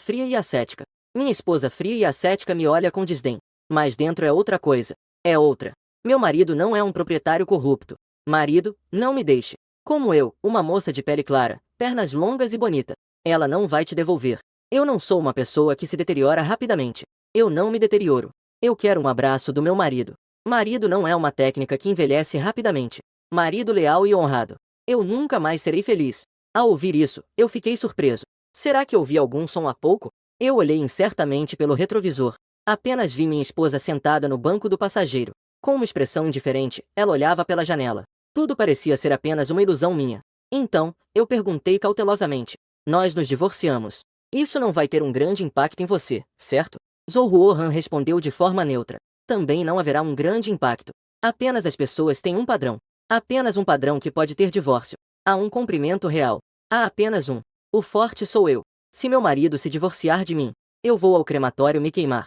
fria e ascética. Minha esposa fria e ascética me olha com desdém. Mas dentro é outra coisa. É outra. Meu marido não é um proprietário corrupto. Marido, não me deixe. Como eu, uma moça de pele clara, pernas longas e bonita. Ela não vai te devolver. Eu não sou uma pessoa que se deteriora rapidamente. Eu não me deterioro. Eu quero um abraço do meu marido. Marido não é uma técnica que envelhece rapidamente. Marido leal e honrado. Eu nunca mais serei feliz. Ao ouvir isso, eu fiquei surpreso. Será que ouvi algum som há pouco? Eu olhei incertamente pelo retrovisor. Apenas vi minha esposa sentada no banco do passageiro. Com uma expressão indiferente, ela olhava pela janela. Tudo parecia ser apenas uma ilusão minha. Então, eu perguntei cautelosamente. Nós nos divorciamos. Isso não vai ter um grande impacto em você, certo? Zhou Han respondeu de forma neutra. Também não haverá um grande impacto. Apenas as pessoas têm um padrão. Apenas um padrão que pode ter divórcio. Há um comprimento real. Há apenas um. O forte sou eu. Se meu marido se divorciar de mim, eu vou ao crematório me queimar.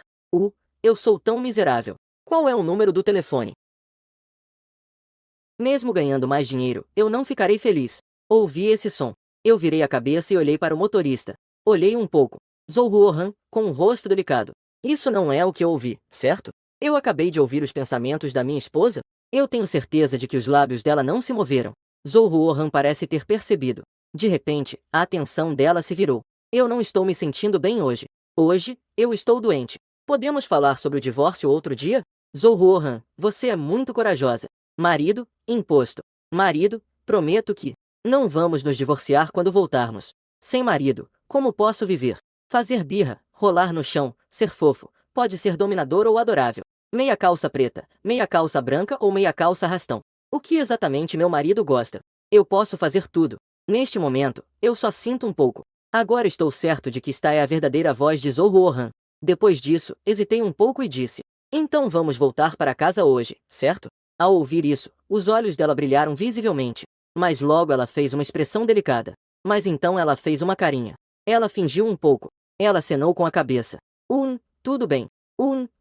Eu sou tão miserável. Qual é o número do telefone? Mesmo ganhando mais dinheiro, eu não ficarei feliz. Ouvi esse som. Eu virei a cabeça e olhei para o motorista. Olhei um pouco. Zhou Han, com um rosto delicado. Isso não é o que eu ouvi, certo? Eu acabei de ouvir os pensamentos da minha esposa? Eu tenho certeza de que os lábios dela não se moveram. Zhou Han parece ter percebido. De repente, a atenção dela se virou. Eu não estou me sentindo bem hoje. Hoje, eu estou doente. Podemos falar sobre o divórcio outro dia? Zhou Han, você é muito corajosa. Marido, imposto. Marido, prometo que não vamos nos divorciar quando voltarmos. Sem marido, como posso viver? Fazer birra, rolar no chão, ser fofo, pode ser dominador ou adorável. Meia calça preta, meia calça branca ou meia calça arrastão. O que exatamente meu marido gosta? Eu posso fazer tudo. Neste momento, eu só sinto um pouco. Agora estou certo de que esta é a verdadeira voz de Zhou Han. Depois disso, hesitei um pouco e disse: então vamos voltar para casa hoje, certo? Ao ouvir isso, os olhos dela brilharam visivelmente. Mas logo ela fez uma expressão delicada. Mas então ela fez uma carinha. Ela fingiu um pouco. Ela acenou com a cabeça. Tudo bem.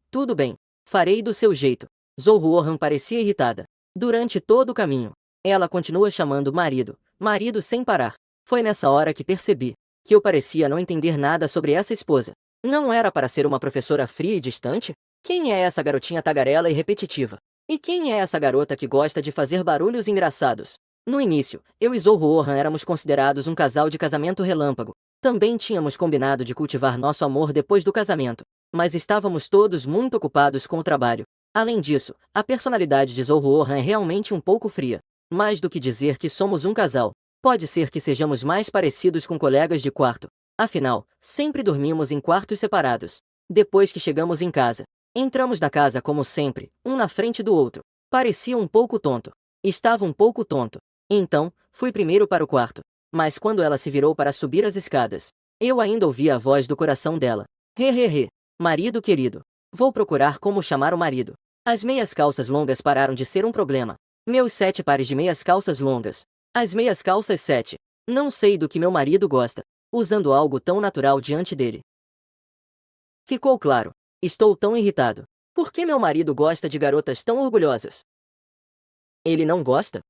Tudo bem. Farei do seu jeito. Zhou Han parecia irritada. Durante todo o caminho, ela continua chamando marido, marido sem parar. Foi nessa hora que percebi que eu parecia não entender nada sobre essa esposa. Não era para ser uma professora fria e distante? Quem é essa garotinha tagarela e repetitiva? E quem é essa garota que gosta de fazer barulhos engraçados? No início, eu e Zhou Han éramos considerados um casal de casamento relâmpago. Também tínhamos combinado de cultivar nosso amor depois do casamento. Mas estávamos todos muito ocupados com o trabalho. Além disso, a personalidade de Zhou Han é realmente um pouco fria. Mais do que dizer que somos um casal, pode ser que sejamos mais parecidos com colegas de quarto. Afinal, sempre dormimos em quartos separados. Depois que chegamos em casa, entramos na casa como sempre, um na frente do outro. Parecia um pouco tonto. Estava um pouco tonto. Então, fui primeiro para o quarto. Mas quando ela se virou para subir as escadas, eu ainda ouvia a voz do coração dela. He. Marido querido. Vou procurar como chamar o marido. As meias calças longas pararam de ser um problema. Meus 7 pares de meias calças longas. As meias calças 7. Não sei do que meu marido gosta. Usando algo tão natural diante dele. Ficou claro. Estou tão irritado. Por que meu marido gosta de garotas tão orgulhosas? Ele não gosta?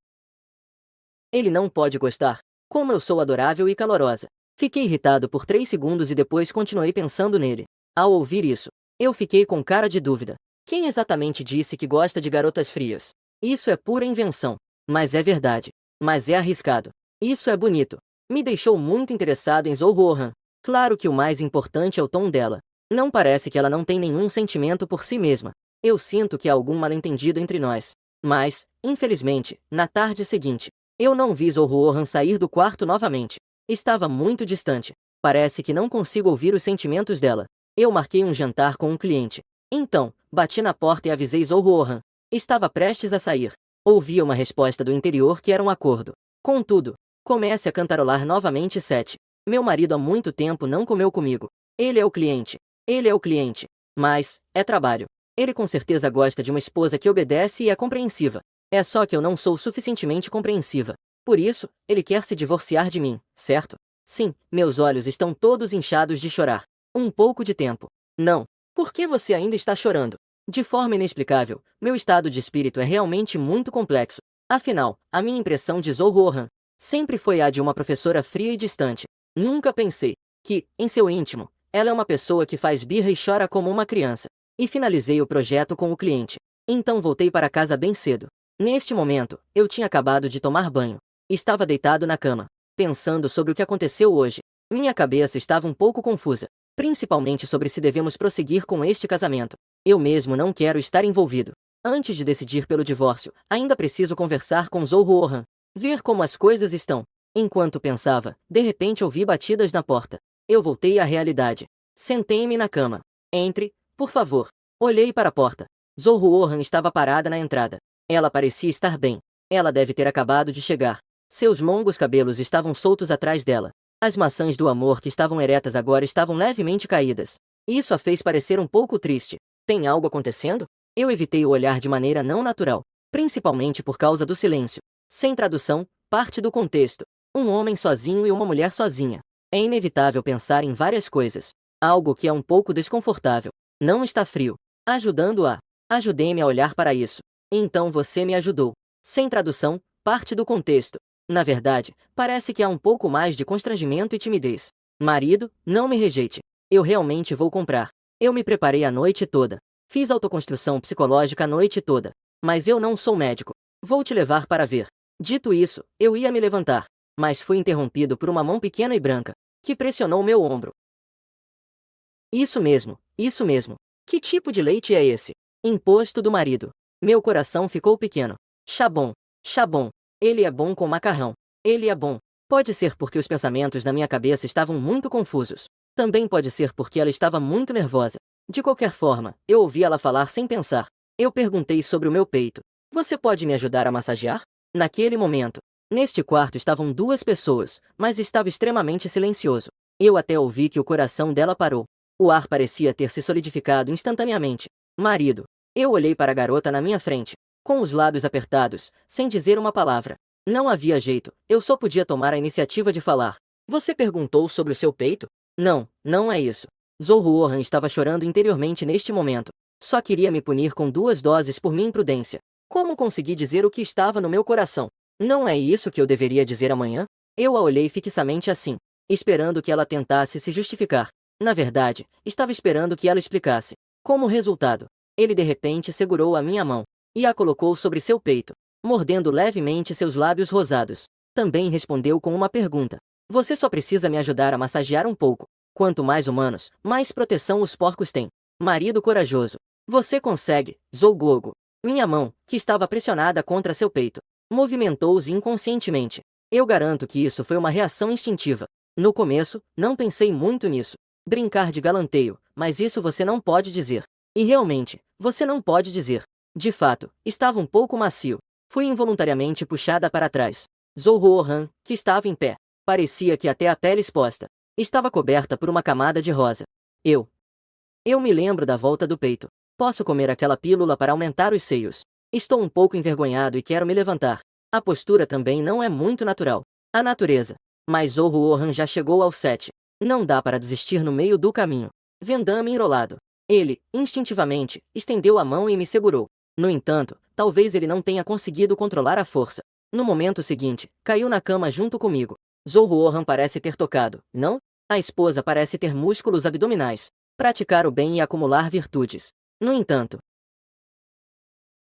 Ele não pode gostar. Como eu sou adorável e calorosa. Fiquei irritado por 3 segundos e depois continuei pensando nele. Ao ouvir isso, eu fiquei com cara de dúvida. Quem exatamente disse que gosta de garotas frias? Isso é pura invenção. Mas é verdade. Mas é arriscado. Isso é bonito. Me deixou muito interessado em Zhou Han. Claro que o mais importante é o tom dela. Não parece que ela não tem nenhum sentimento por si mesma. Eu sinto que há algum mal-entendido entre nós. Mas, infelizmente, na tarde seguinte, eu não vi Zhou Han sair do quarto novamente. Estava muito distante. Parece que não consigo ouvir os sentimentos dela. Eu marquei um jantar com um cliente. Então, bati na porta e avisei Zhou Han. Estava prestes a sair. Ouvi uma resposta do interior que era um acordo. Contudo, comece a cantarolar novamente 7. Meu marido há muito tempo não comeu comigo. Ele é o cliente. Ele é o cliente. Mas, é trabalho. Ele com certeza gosta de uma esposa que obedece e é compreensiva. É só que eu não sou suficientemente compreensiva. Por isso, ele quer se divorciar de mim, certo? Sim, meus olhos estão todos inchados de chorar. Um pouco de tempo. Não. Por que você ainda está chorando? De forma inexplicável, meu estado de espírito é realmente muito complexo. Afinal, a minha impressão de Zhou Han sempre foi a de uma professora fria e distante. Nunca pensei que, em seu íntimo, Ela é uma pessoa que faz birra e chora como uma criança. E finalizei o projeto com o cliente. Então voltei para casa bem cedo. Neste momento, eu tinha acabado de tomar banho. Estava deitado na cama, pensando sobre o que aconteceu hoje. Minha cabeça estava um pouco confusa, principalmente sobre se devemos prosseguir com este casamento. Eu mesmo não quero estar envolvido. Antes de decidir pelo divórcio, ainda preciso conversar com Zhou Ruohan, ver como as coisas estão. Enquanto pensava, de repente ouvi batidas na porta. Eu voltei à realidade. Sentei-me na cama. Entre, por favor. Olhei para a porta. Zhou Ruohan estava parada na entrada. Ela parecia estar bem. Ela deve ter acabado de chegar. Seus longos cabelos estavam soltos atrás dela. As maçãs do amor que estavam eretas agora estavam levemente caídas. Isso a fez parecer um pouco triste. Tem algo acontecendo? Eu evitei o olhar de maneira não natural, principalmente por causa do silêncio. Sem tradução, parte do contexto. Um homem sozinho e uma mulher sozinha. É inevitável pensar em várias coisas. Algo que é um pouco desconfortável. Não está frio. Ajudando-a. Ajudei-me a olhar para isso. Então você me ajudou. Sem tradução, parte do contexto. Na verdade, parece que há um pouco mais de constrangimento e timidez. Marido, não me rejeite. Eu realmente vou comprar. Eu me preparei a noite toda. Fiz autoconstrução psicológica a noite toda. Mas eu não sou médico. Vou te levar para ver. Dito isso, eu ia me levantar. Mas fui interrompido por uma mão pequena e branca, que pressionou meu ombro. Isso mesmo, isso mesmo. Que tipo de leite é esse? Imposto do marido. Meu coração ficou pequeno. Chabon. Chabon. Ele é bom com macarrão. Ele é bom. Pode ser porque os pensamentos na minha cabeça estavam muito confusos. Também pode ser porque ela estava muito nervosa. De qualquer forma, eu ouvi ela falar sem pensar. Eu perguntei sobre o meu peito. Você pode me ajudar a massagear? Naquele momento, neste quarto estavam duas pessoas, mas estava extremamente silencioso. Eu até ouvi que o coração dela parou. O ar parecia ter se solidificado instantaneamente. Marido. Eu olhei para a garota na minha frente, com os lábios apertados, sem dizer uma palavra. Não havia jeito, eu só podia tomar a iniciativa de falar. Você perguntou sobre o seu peito? Não, não é isso. Zhou Ruohan estava chorando interiormente neste momento. Só queria me punir com 2 doses por minha imprudência. Como consegui dizer o que estava no meu coração? Não é isso que eu deveria dizer amanhã? Eu a olhei fixamente assim, esperando que ela tentasse se justificar. Na verdade, estava esperando que ela explicasse. Como resultado, ele de repente segurou a minha mão e a colocou sobre seu peito, mordendo levemente seus lábios rosados. Também respondeu com uma pergunta. Você só precisa me ajudar a massagear um pouco. Quanto mais humanos, mais proteção os porcos têm. Marido corajoso. Você consegue, Zhou Guogo. Minha mão, que estava pressionada contra seu peito, movimentou-se inconscientemente. Eu garanto que isso foi uma reação instintiva. No começo, não pensei muito nisso. Brincar de galanteio, mas isso você não pode dizer. E realmente, você não pode dizer. De fato, estava um pouco macio. Fui involuntariamente puxada para trás. Zhou Ruohan, que estava em pé, parecia que até a pele exposta estava coberta por uma camada de rosa. Eu me lembro da volta do peito. Posso comer aquela pílula para aumentar os seios. Estou um pouco envergonhado e quero me levantar. A postura também não é muito natural. A natureza. Mas Zhou Ruohan já chegou ao 7. Não dá para desistir no meio do caminho. Vendame enrolado. Ele, instintivamente, estendeu a mão e me segurou. No entanto, talvez ele não tenha conseguido controlar a força. No momento seguinte, caiu na cama junto comigo. Zhou Ruohan parece ter tocado, não? A esposa parece ter músculos abdominais. Praticar o bem e acumular virtudes. No entanto,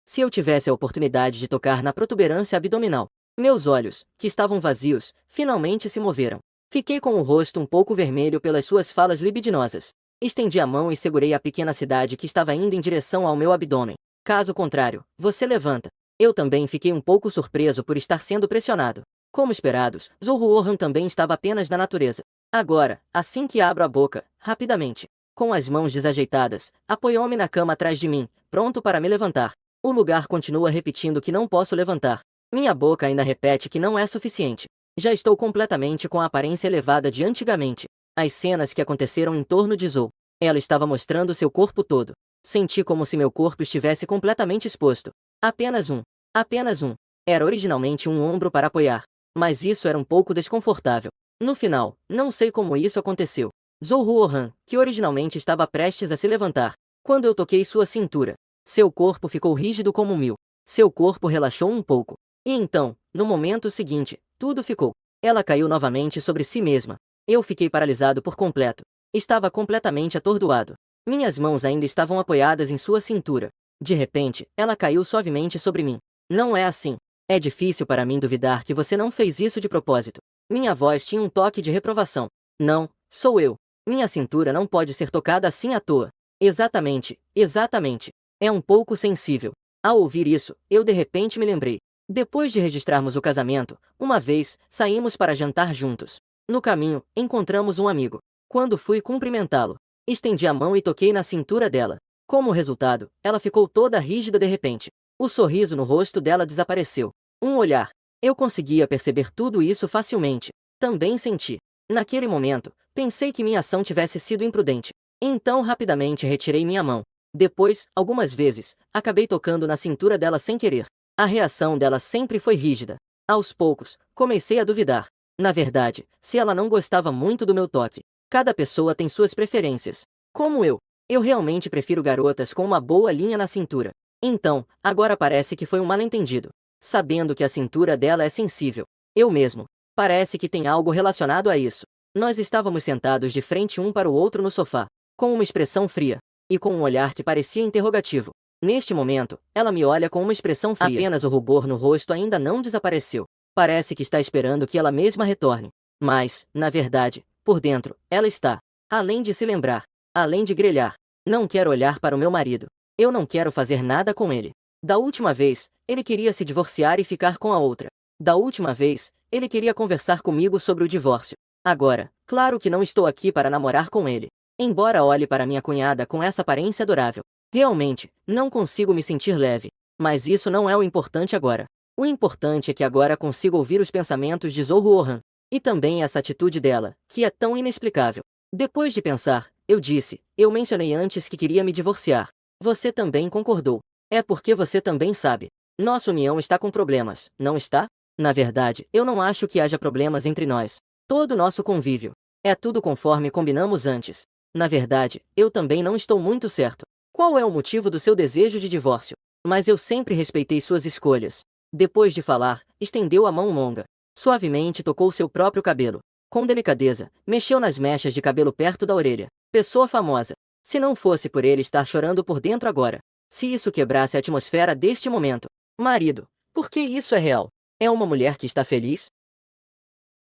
se eu tivesse a oportunidade de tocar na protuberância abdominal, meus olhos, que estavam vazios, finalmente se moveram. Fiquei com o rosto um pouco vermelho pelas suas falas libidinosas. Estendi a mão e segurei a pequena cidade que estava indo em direção ao meu abdômen. Caso contrário, você levanta. Eu também fiquei um pouco surpreso por estar sendo pressionado. Como esperados, Zhou Ruohan também estava apenas na natureza. Agora, assim que abro a boca, rapidamente, com as mãos desajeitadas, apoiou-me na cama atrás de mim, pronto para me levantar. O lugar continua repetindo que não posso levantar. Minha boca ainda repete que não é suficiente. Já estou completamente com a aparência elevada de antigamente. As cenas que aconteceram em torno de Zhou. Ela estava mostrando seu corpo todo. Senti como se meu corpo estivesse completamente exposto. Apenas um. Apenas um. Era originalmente um ombro para apoiar. Mas isso era um pouco desconfortável. No final, não sei como isso aconteceu. Zhou Ruohan, que originalmente estava prestes a se levantar, quando eu toquei sua cintura, seu corpo ficou rígido como um mil. Seu corpo relaxou um pouco. E então, no momento seguinte, tudo ficou. Ela caiu novamente sobre si mesma. Eu fiquei paralisado por completo. Estava completamente atordoado. Minhas mãos ainda estavam apoiadas em sua cintura. De repente, ela caiu suavemente sobre mim. Não é assim. É difícil para mim duvidar que você não fez isso de propósito. Minha voz tinha um toque de reprovação. Não, sou eu. Minha cintura não pode ser tocada assim à toa. Exatamente, exatamente. É um pouco sensível. Ao ouvir isso, eu de repente me lembrei. Depois de registrarmos o casamento, uma vez, saímos para jantar juntos. No caminho, encontramos um amigo. Quando fui cumprimentá-lo, estendi a mão e toquei na cintura dela. Como resultado, ela ficou toda rígida de repente. O sorriso no rosto dela desapareceu. Um olhar. Eu conseguia perceber tudo isso facilmente. Também senti. Naquele momento, pensei que minha ação tivesse sido imprudente. Então rapidamente retirei minha mão. Depois, algumas vezes, acabei tocando na cintura dela sem querer. A reação dela sempre foi rígida. Aos poucos, comecei a duvidar. Na verdade, se ela não gostava muito do meu toque. Cada pessoa tem suas preferências. Como eu realmente prefiro garotas com uma boa linha na cintura. Então, agora parece que foi um mal-entendido. Sabendo que a cintura dela é sensível. Eu mesmo. Parece que tem algo relacionado a isso. Nós estávamos sentados de frente um para o outro no sofá, com uma expressão fria, e com um olhar que parecia interrogativo. Neste momento, ela me olha com uma expressão fria. Apenas o rubor no rosto ainda não desapareceu. Parece que está esperando que ela mesma retorne. Mas, na verdade, por dentro, ela está. Além de se lembrar. Além de grelhar. Não quero olhar para o meu marido. Eu não quero fazer nada com ele. Da última vez, ele queria se divorciar e ficar com a outra. Da última vez, ele queria conversar comigo sobre o divórcio. Agora, claro que não estou aqui para namorar com ele. Embora olhe para minha cunhada com essa aparência adorável. Realmente, não consigo me sentir leve. Mas isso não é o importante agora. O importante é que agora consigo ouvir os pensamentos de Zhou Ruohan. E também essa atitude dela, que é tão inexplicável. Depois de pensar, eu disse, eu mencionei antes que queria me divorciar. Você também concordou. É porque você também sabe. Nossa união está com problemas, não está? Na verdade, eu não acho que haja problemas entre nós. Todo nosso convívio. É tudo conforme combinamos antes. Na verdade, eu também não estou muito certo. Qual é o motivo do seu desejo de divórcio? Mas eu sempre respeitei suas escolhas. Depois de falar, estendeu a mão longa. Suavemente tocou seu próprio cabelo. Com delicadeza, mexeu nas mechas de cabelo perto da orelha. Pessoa famosa. Se não fosse por ele estar chorando por dentro agora. Se isso quebrasse a atmosfera deste momento. Marido, por que isso é real? É uma mulher que está feliz?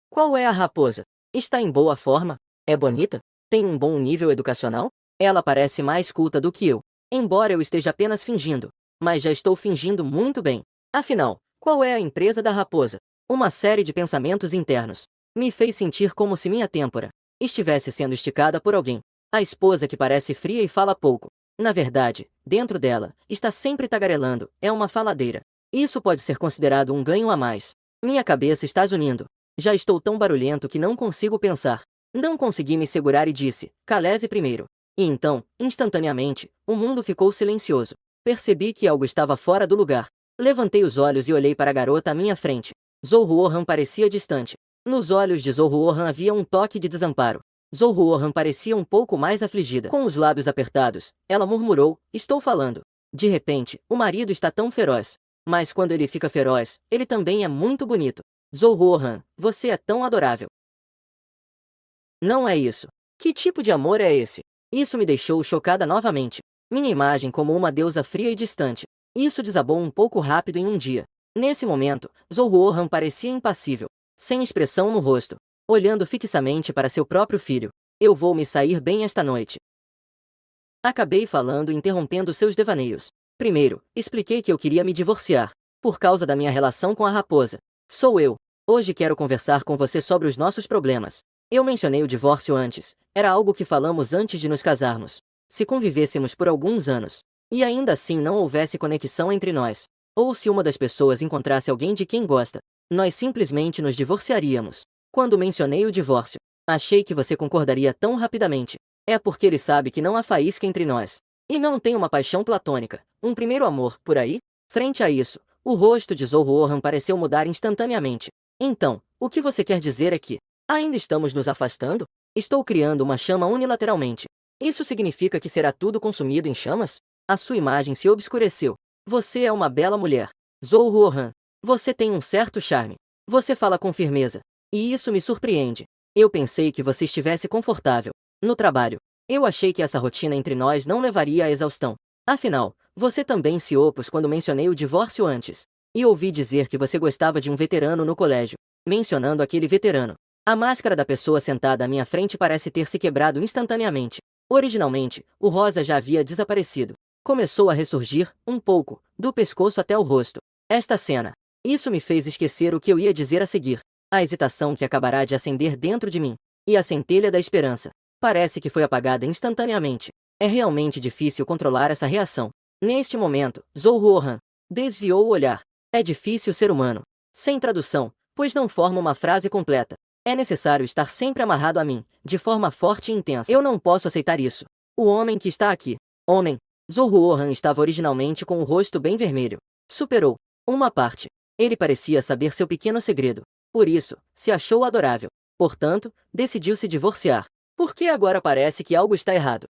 Qual é a raposa? Está em boa forma? É bonita? Tem um bom nível educacional? Ela parece mais culta do que eu. Embora eu esteja apenas fingindo. Mas já estou fingindo muito bem. Afinal, qual é a empresa da raposa? Uma série de pensamentos internos. Me fez sentir como se minha têmpora estivesse sendo esticada por alguém. A esposa que parece fria e fala pouco. Na verdade, dentro dela, está sempre tagarelando, é uma faladeira. Isso pode ser considerado um ganho a mais. Minha cabeça está zunindo. Já estou tão barulhento que não consigo pensar. Não consegui me segurar e disse, calese primeiro. E então, instantaneamente, o mundo ficou silencioso. Percebi que algo estava fora do lugar. Levantei os olhos e olhei para a garota à minha frente. Zhou Ruohan parecia distante. Nos olhos de Zhou Ruohan havia um toque de desamparo. Zhou Ruohan parecia um pouco mais afligida. Com os lábios apertados, ela murmurou, estou falando. De repente, o marido está tão feroz. Mas quando ele fica feroz, ele também é muito bonito. Zhou Ruohan, você é tão adorável. Não é isso. Que tipo de amor é esse? Isso me deixou chocada novamente. Minha imagem como uma deusa fria e distante. Isso desabou um pouco rápido em um dia. Nesse momento, Zhou Ruohan parecia impassível, sem expressão no rosto, olhando fixamente para seu próprio filho. Eu vou me sair bem esta noite. Acabei falando e interrompendo seus devaneios. Primeiro, expliquei que eu queria me divorciar, por causa da minha relação com a raposa. Sou eu. Hoje quero conversar com você sobre os nossos problemas. Eu mencionei o divórcio antes, era algo que falamos antes de nos casarmos. Se convivêssemos por alguns anos, e ainda assim não houvesse conexão entre nós, ou se uma das pessoas encontrasse alguém de quem gosta, nós simplesmente nos divorciaríamos. Quando mencionei o divórcio, achei que você concordaria tão rapidamente. É porque ele sabe que não há faísca entre nós. E não tem uma paixão platônica, um primeiro amor, por aí? Frente a isso, o rosto de Zhou Ruohan pareceu mudar instantaneamente. Então, o que você quer dizer é que ainda estamos nos afastando? Estou criando uma chama unilateralmente. Isso significa que será tudo consumido em chamas? A sua imagem se obscureceu. Você é uma bela mulher. Zhou Ruohan. Você tem um certo charme. Você fala com firmeza. E isso me surpreende. Eu pensei que você estivesse confortável. No trabalho. Eu achei que essa rotina entre nós não levaria à exaustão. Afinal, você também se opôs quando mencionei o divórcio antes. E ouvi dizer que você gostava de um veterano no colégio. Mencionando aquele veterano. A máscara da pessoa sentada à minha frente parece ter se quebrado instantaneamente. Originalmente, o rosa já havia desaparecido. Começou a ressurgir, um pouco, do pescoço até o rosto. Esta cena. Isso me fez esquecer o que eu ia dizer a seguir. A hesitação que acabará de acender dentro de mim. E a centelha da esperança. Parece que foi apagada instantaneamente. É realmente difícil controlar essa reação. Neste momento, Zhou Ruohan desviou o olhar. É difícil ser humano. Sem tradução, pois não forma uma frase completa. É necessário estar sempre amarrado a mim, de forma forte e intensa. Eu não posso aceitar isso. O homem que está aqui. Homem. Zhou Ruohan estava originalmente com o rosto bem vermelho. Superou uma parte. Ele parecia saber seu pequeno segredo. Por isso, se achou adorável. Portanto, decidiu se divorciar. Por que agora parece que algo está errado?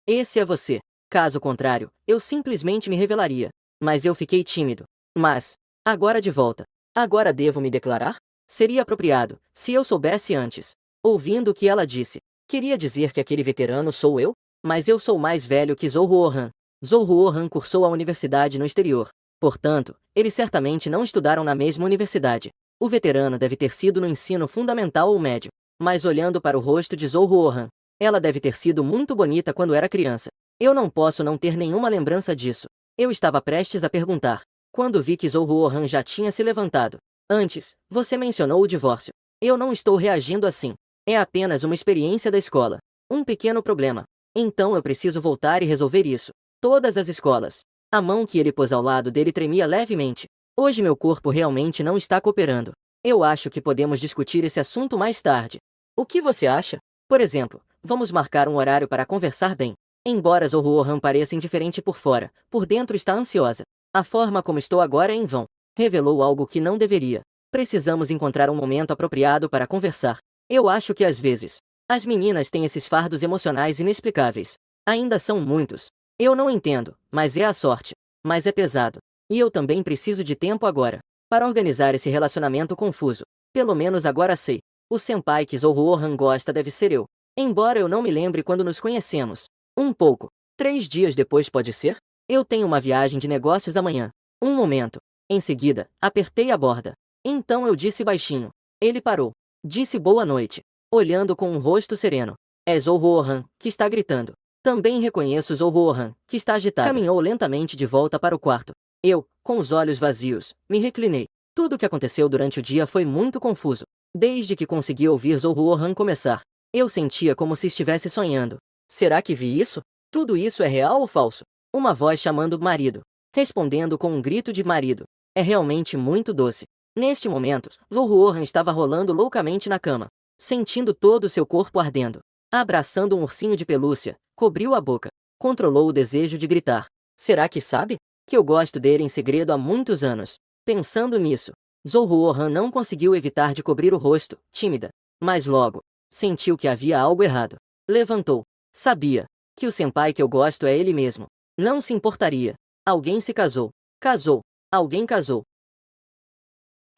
Esse é você. Caso contrário, eu simplesmente me revelaria. Mas eu fiquei tímido. Mas, agora de volta. Agora devo me declarar? Seria apropriado, se eu soubesse antes. Ouvindo o que ela disse. Queria dizer que aquele veterano sou eu? Mas eu sou mais velho que Zhou Ruohan. Zhou Ruohan cursou a universidade no exterior. Portanto, eles certamente não estudaram na mesma universidade. O veterano deve ter sido no ensino fundamental ou médio. Mas olhando para o rosto de Zhou Ruohan, ela deve ter sido muito bonita quando era criança. Eu não posso não ter nenhuma lembrança disso. Eu estava prestes a perguntar, quando vi que Zhou Ruohan já tinha se levantado. Antes, você mencionou o divórcio. Eu não estou reagindo assim. É apenas uma experiência da escola. Um pequeno problema. Então eu preciso voltar e resolver isso. Todas as escolas. A mão que ele pôs ao lado dele tremia levemente. Hoje meu corpo realmente não está cooperando. Eu acho que podemos discutir esse assunto mais tarde. O que você acha? Por exemplo, vamos marcar um horário para conversar bem. Embora Zhou Ruohan pareça indiferente por fora, por dentro está ansiosa. A forma como estou agora é em vão. Revelou algo que não deveria. Precisamos encontrar um momento apropriado para conversar. Eu acho que às vezes, as meninas têm esses fardos emocionais inexplicáveis. Ainda são muitos. Eu não entendo, mas é a sorte. Mas é pesado. E eu também preciso de tempo agora. Para organizar esse relacionamento confuso. Pelo menos agora sei. O senpai que Zhou Ruohan gosta deve ser eu. Embora eu não me lembre quando nos conhecemos. Um pouco. 3 dias depois pode ser? Eu tenho uma viagem de negócios amanhã. Um momento. Em seguida, apertei a borda. Então eu disse baixinho. Ele parou. Disse boa noite. Olhando com um rosto sereno. É Zhou Ruohan, que está gritando. Também reconheço Zhou Ruohan, que está agitado. Caminhou lentamente de volta para o quarto. Eu, com os olhos vazios, me reclinei. Tudo o que aconteceu durante o dia foi muito confuso. Desde que consegui ouvir Zhou Ruohan começar, eu sentia como se estivesse sonhando. Será que vi isso? Tudo isso é real ou falso? Uma voz chamando marido. Respondendo com um grito de marido. É realmente muito doce. Neste momento, Zhou Ruohan estava rolando loucamente na cama, sentindo todo o seu corpo ardendo. Abraçando um ursinho de pelúcia, cobriu a boca. Controlou o desejo de gritar. Será que sabe? Que eu gosto dele em segredo há muitos anos. Pensando nisso, Zhou Ruohan não conseguiu evitar de cobrir o rosto, tímida. Mas logo, sentiu que havia algo errado. Levantou. Sabia que o senpai que eu gosto é ele mesmo. Não se importaria. Alguém se casou. Casou. Alguém casou.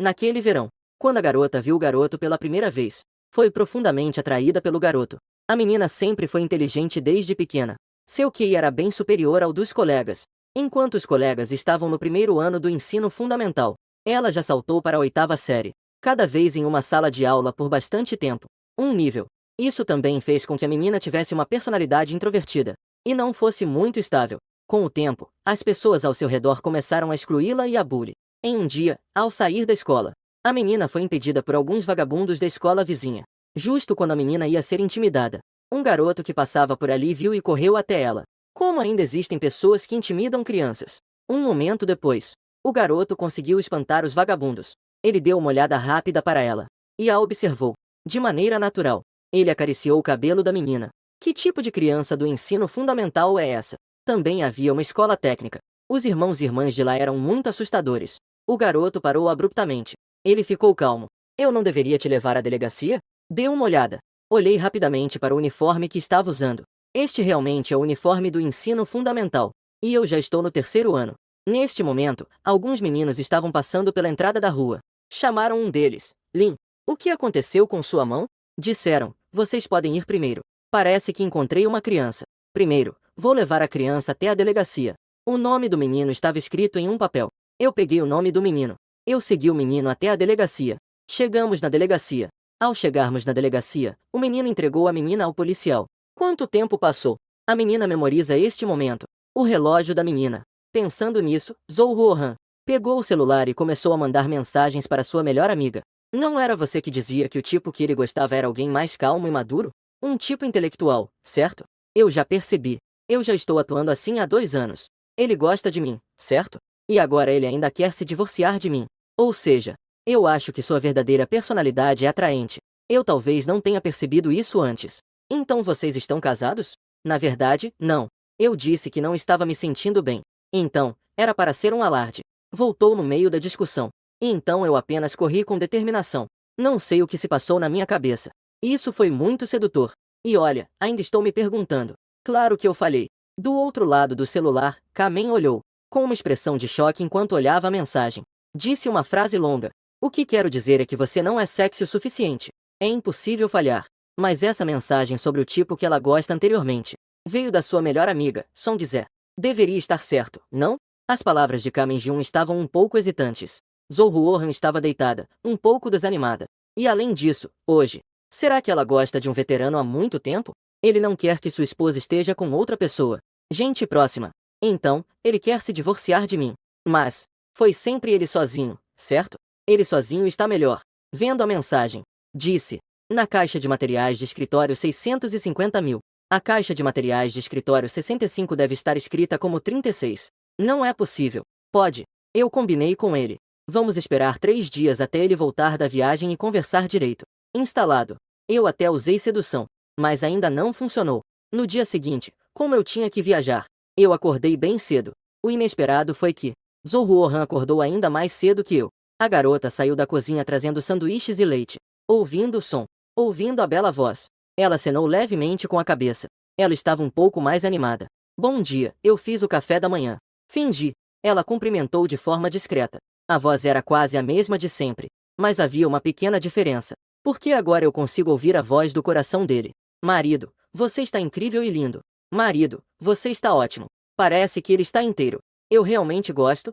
Naquele verão, quando a garota viu o garoto pela primeira vez, foi profundamente atraída pelo garoto. A menina sempre foi inteligente desde pequena. Seu QI era bem superior ao dos colegas. Enquanto os colegas estavam no primeiro ano do ensino fundamental, ela já saltou para a 8ª série. Cada vez em uma sala de aula por bastante tempo. Um nível. Isso também fez com que a menina tivesse uma personalidade introvertida. E não fosse muito estável. Com o tempo, as pessoas ao seu redor começaram a excluí-la e a bully. Em um dia, ao sair da escola, a menina foi impedida por alguns vagabundos da escola vizinha. Justo quando a menina ia ser intimidada, um garoto que passava por ali viu e correu até ela. Como ainda existem pessoas que intimidam crianças? Um momento depois, o garoto conseguiu espantar os vagabundos. Ele deu uma olhada rápida para ela e a observou. De maneira natural, ele acariciou o cabelo da menina. Que tipo de criança do ensino fundamental é essa? Também havia uma escola técnica. Os irmãos e irmãs de lá eram muito assustadores. O garoto parou abruptamente. Ele ficou calmo. Eu não deveria te levar à delegacia? Dê uma olhada. Olhei rapidamente para o uniforme que estava usando. Este realmente é o uniforme do ensino fundamental. E eu já estou no 3º ano. Neste momento, alguns meninos estavam passando pela entrada da rua. Chamaram um deles. Lin. O que aconteceu com sua mão? Disseram, vocês podem ir primeiro. Parece que encontrei uma criança. Primeiro, vou levar a criança até a delegacia. O nome do menino estava escrito em um papel. Eu peguei o nome do menino. Eu segui o menino até a delegacia. Chegamos na delegacia. Ao chegarmos na delegacia, o menino entregou a menina ao policial. Quanto tempo passou? A menina memoriza este momento. O relógio da menina. Pensando nisso, Zhou Ruohan pegou o celular e começou a mandar mensagens para sua melhor amiga. Não era você que dizia que o tipo que ele gostava era alguém mais calmo e maduro? Um tipo intelectual, certo? Eu já percebi. Eu já estou atuando assim há 2 anos. Ele gosta de mim, certo? E agora ele ainda quer se divorciar de mim. Ou seja, eu acho que sua verdadeira personalidade é atraente. Eu talvez não tenha percebido isso antes. Então vocês estão casados? Na verdade, não. Eu disse que não estava me sentindo bem. Então, era para ser um alarde. Voltou no meio da discussão. E então eu apenas corri com determinação. Não sei o que se passou na minha cabeça. Isso foi muito sedutor. E olha, ainda estou me perguntando. Claro que eu falhei. Do outro lado do celular, Kamen olhou, com uma expressão de choque enquanto olhava a mensagem. Disse uma frase longa. O que quero dizer é que você não é sexy o suficiente. É impossível falhar. Mas essa mensagem sobre o tipo que ela gosta anteriormente veio da sua melhor amiga, Song Zé. Deveria estar certo, não? As palavras de Kamen Jun estavam um pouco hesitantes. Zhou Ruohan estava deitada, um pouco desanimada. E além disso, hoje, será que ela gosta de um veterano há muito tempo? Ele não quer que sua esposa esteja com outra pessoa. Gente próxima. Então, ele quer se divorciar de mim. Mas, foi sempre ele sozinho, certo? Ele sozinho está melhor. Vendo a mensagem, disse. Na caixa de materiais de escritório 650 mil. A caixa de materiais de escritório 65 deve estar escrita como 36. Não é possível. Pode. Eu combinei com ele. Vamos esperar 3 dias até ele voltar da viagem e conversar direito. Instalado. Eu até usei sedução. Mas ainda não funcionou. No dia seguinte, como eu tinha que viajar, eu acordei bem cedo. O inesperado foi que Zhou Ruohan acordou ainda mais cedo que eu. A garota saiu da cozinha trazendo sanduíches e leite. Ouvindo o som. Ouvindo a bela voz. Ela acenou levemente com a cabeça. Ela estava um pouco mais animada. Bom dia, eu fiz o café da manhã. Fingi. Ela cumprimentou de forma discreta. A voz era quase a mesma de sempre. Mas havia uma pequena diferença. Porque agora eu consigo ouvir a voz do coração dele. Marido, você está incrível e lindo. Marido, você está ótimo. Parece que ele está inteiro. Eu realmente gosto.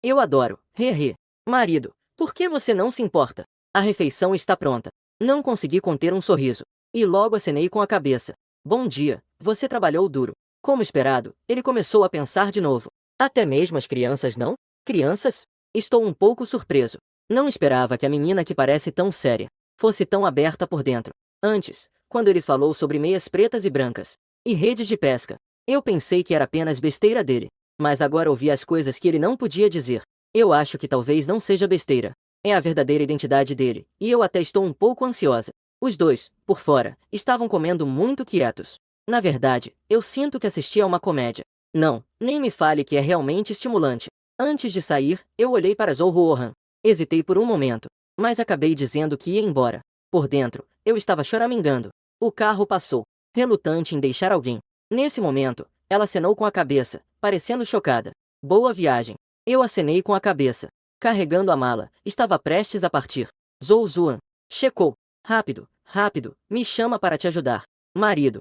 Eu adoro. Hehe. Marido, por que você não se importa? A refeição está pronta. Não consegui conter um sorriso. E logo acenei com a cabeça. Bom dia, você trabalhou duro. Como esperado, ele começou a pensar de novo. Até mesmo as crianças não? Crianças? Estou um pouco surpreso. Não esperava que a menina que parece tão séria fosse tão aberta por dentro. Antes, quando ele falou sobre meias pretas e brancas e redes de pesca, eu pensei que era apenas besteira dele. Mas agora ouvi as coisas que ele não podia dizer. Eu acho que talvez não seja besteira. É a verdadeira identidade dele, e eu até estou um pouco ansiosa. Os dois, por fora, estavam comendo muito quietos. Na verdade, eu sinto que assisti a uma comédia. Não, nem me fale que é realmente estimulante. Antes de sair, eu olhei para Zhou Ruohan. Hesitei por um momento, mas acabei dizendo que ia embora. Por dentro, eu estava choramingando. O carro passou, relutante em deixar alguém. Nesse momento, ela acenou com a cabeça, parecendo chocada. Boa viagem. Eu acenei com a cabeça. Carregando a mala, estava prestes a partir. Zhou Zuan. Checou. Rápido, rápido, me chama para te ajudar. Marido.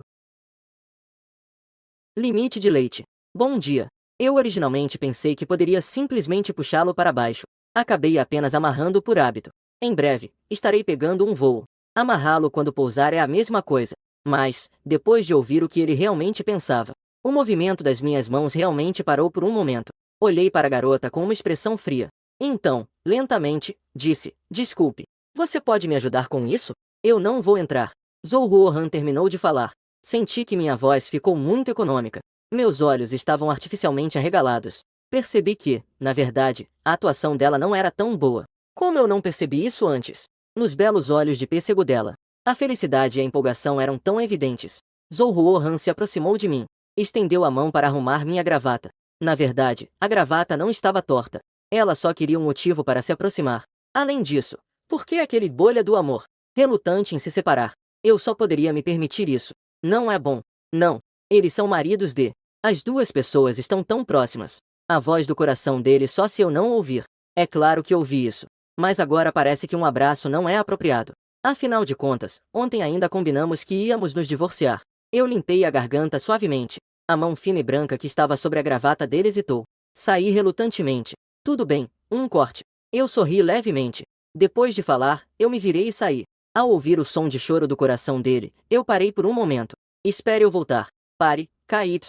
Limite de leite. Bom dia. Eu originalmente pensei que poderia simplesmente puxá-lo para baixo. Acabei apenas amarrando por hábito. Em breve, estarei pegando um voo. Amarrá-lo quando pousar é a mesma coisa. Mas, depois de ouvir o que ele realmente pensava, o movimento das minhas mãos realmente parou por um momento. Olhei para a garota com uma expressão fria. Então, lentamente, disse, desculpe. Você pode me ajudar com isso? Eu não vou entrar. Zhou Ruohan terminou de falar. Senti que minha voz ficou muito econômica. Meus olhos estavam artificialmente arregalados. Percebi que, na verdade, a atuação dela não era tão boa. Como eu não percebi isso antes? Nos belos olhos de pêssego dela, a felicidade e a empolgação eram tão evidentes. Zhou Ruohan se aproximou de mim. Estendeu a mão para arrumar minha gravata. Na verdade, a gravata não estava torta. Ela só queria um motivo para se aproximar. Além disso, por que aquele bolha do amor? Relutante em se separar. Eu só poderia me permitir isso. Não é bom. Não. Eles são maridos de. As duas pessoas estão tão próximas. A voz do coração dele só se eu não ouvir. É claro que ouvi isso. Mas agora parece que um abraço não é apropriado. Afinal de contas, ontem ainda combinamos que íamos nos divorciar. Eu limpei a garganta suavemente. A mão fina e branca que estava sobre a gravata dele hesitou. Saí relutantemente. Tudo bem, um corte. Eu sorri levemente. Depois de falar, eu me virei e saí. Ao ouvir o som de choro do coração dele, eu parei por um momento. Espere eu voltar. Pare, KY,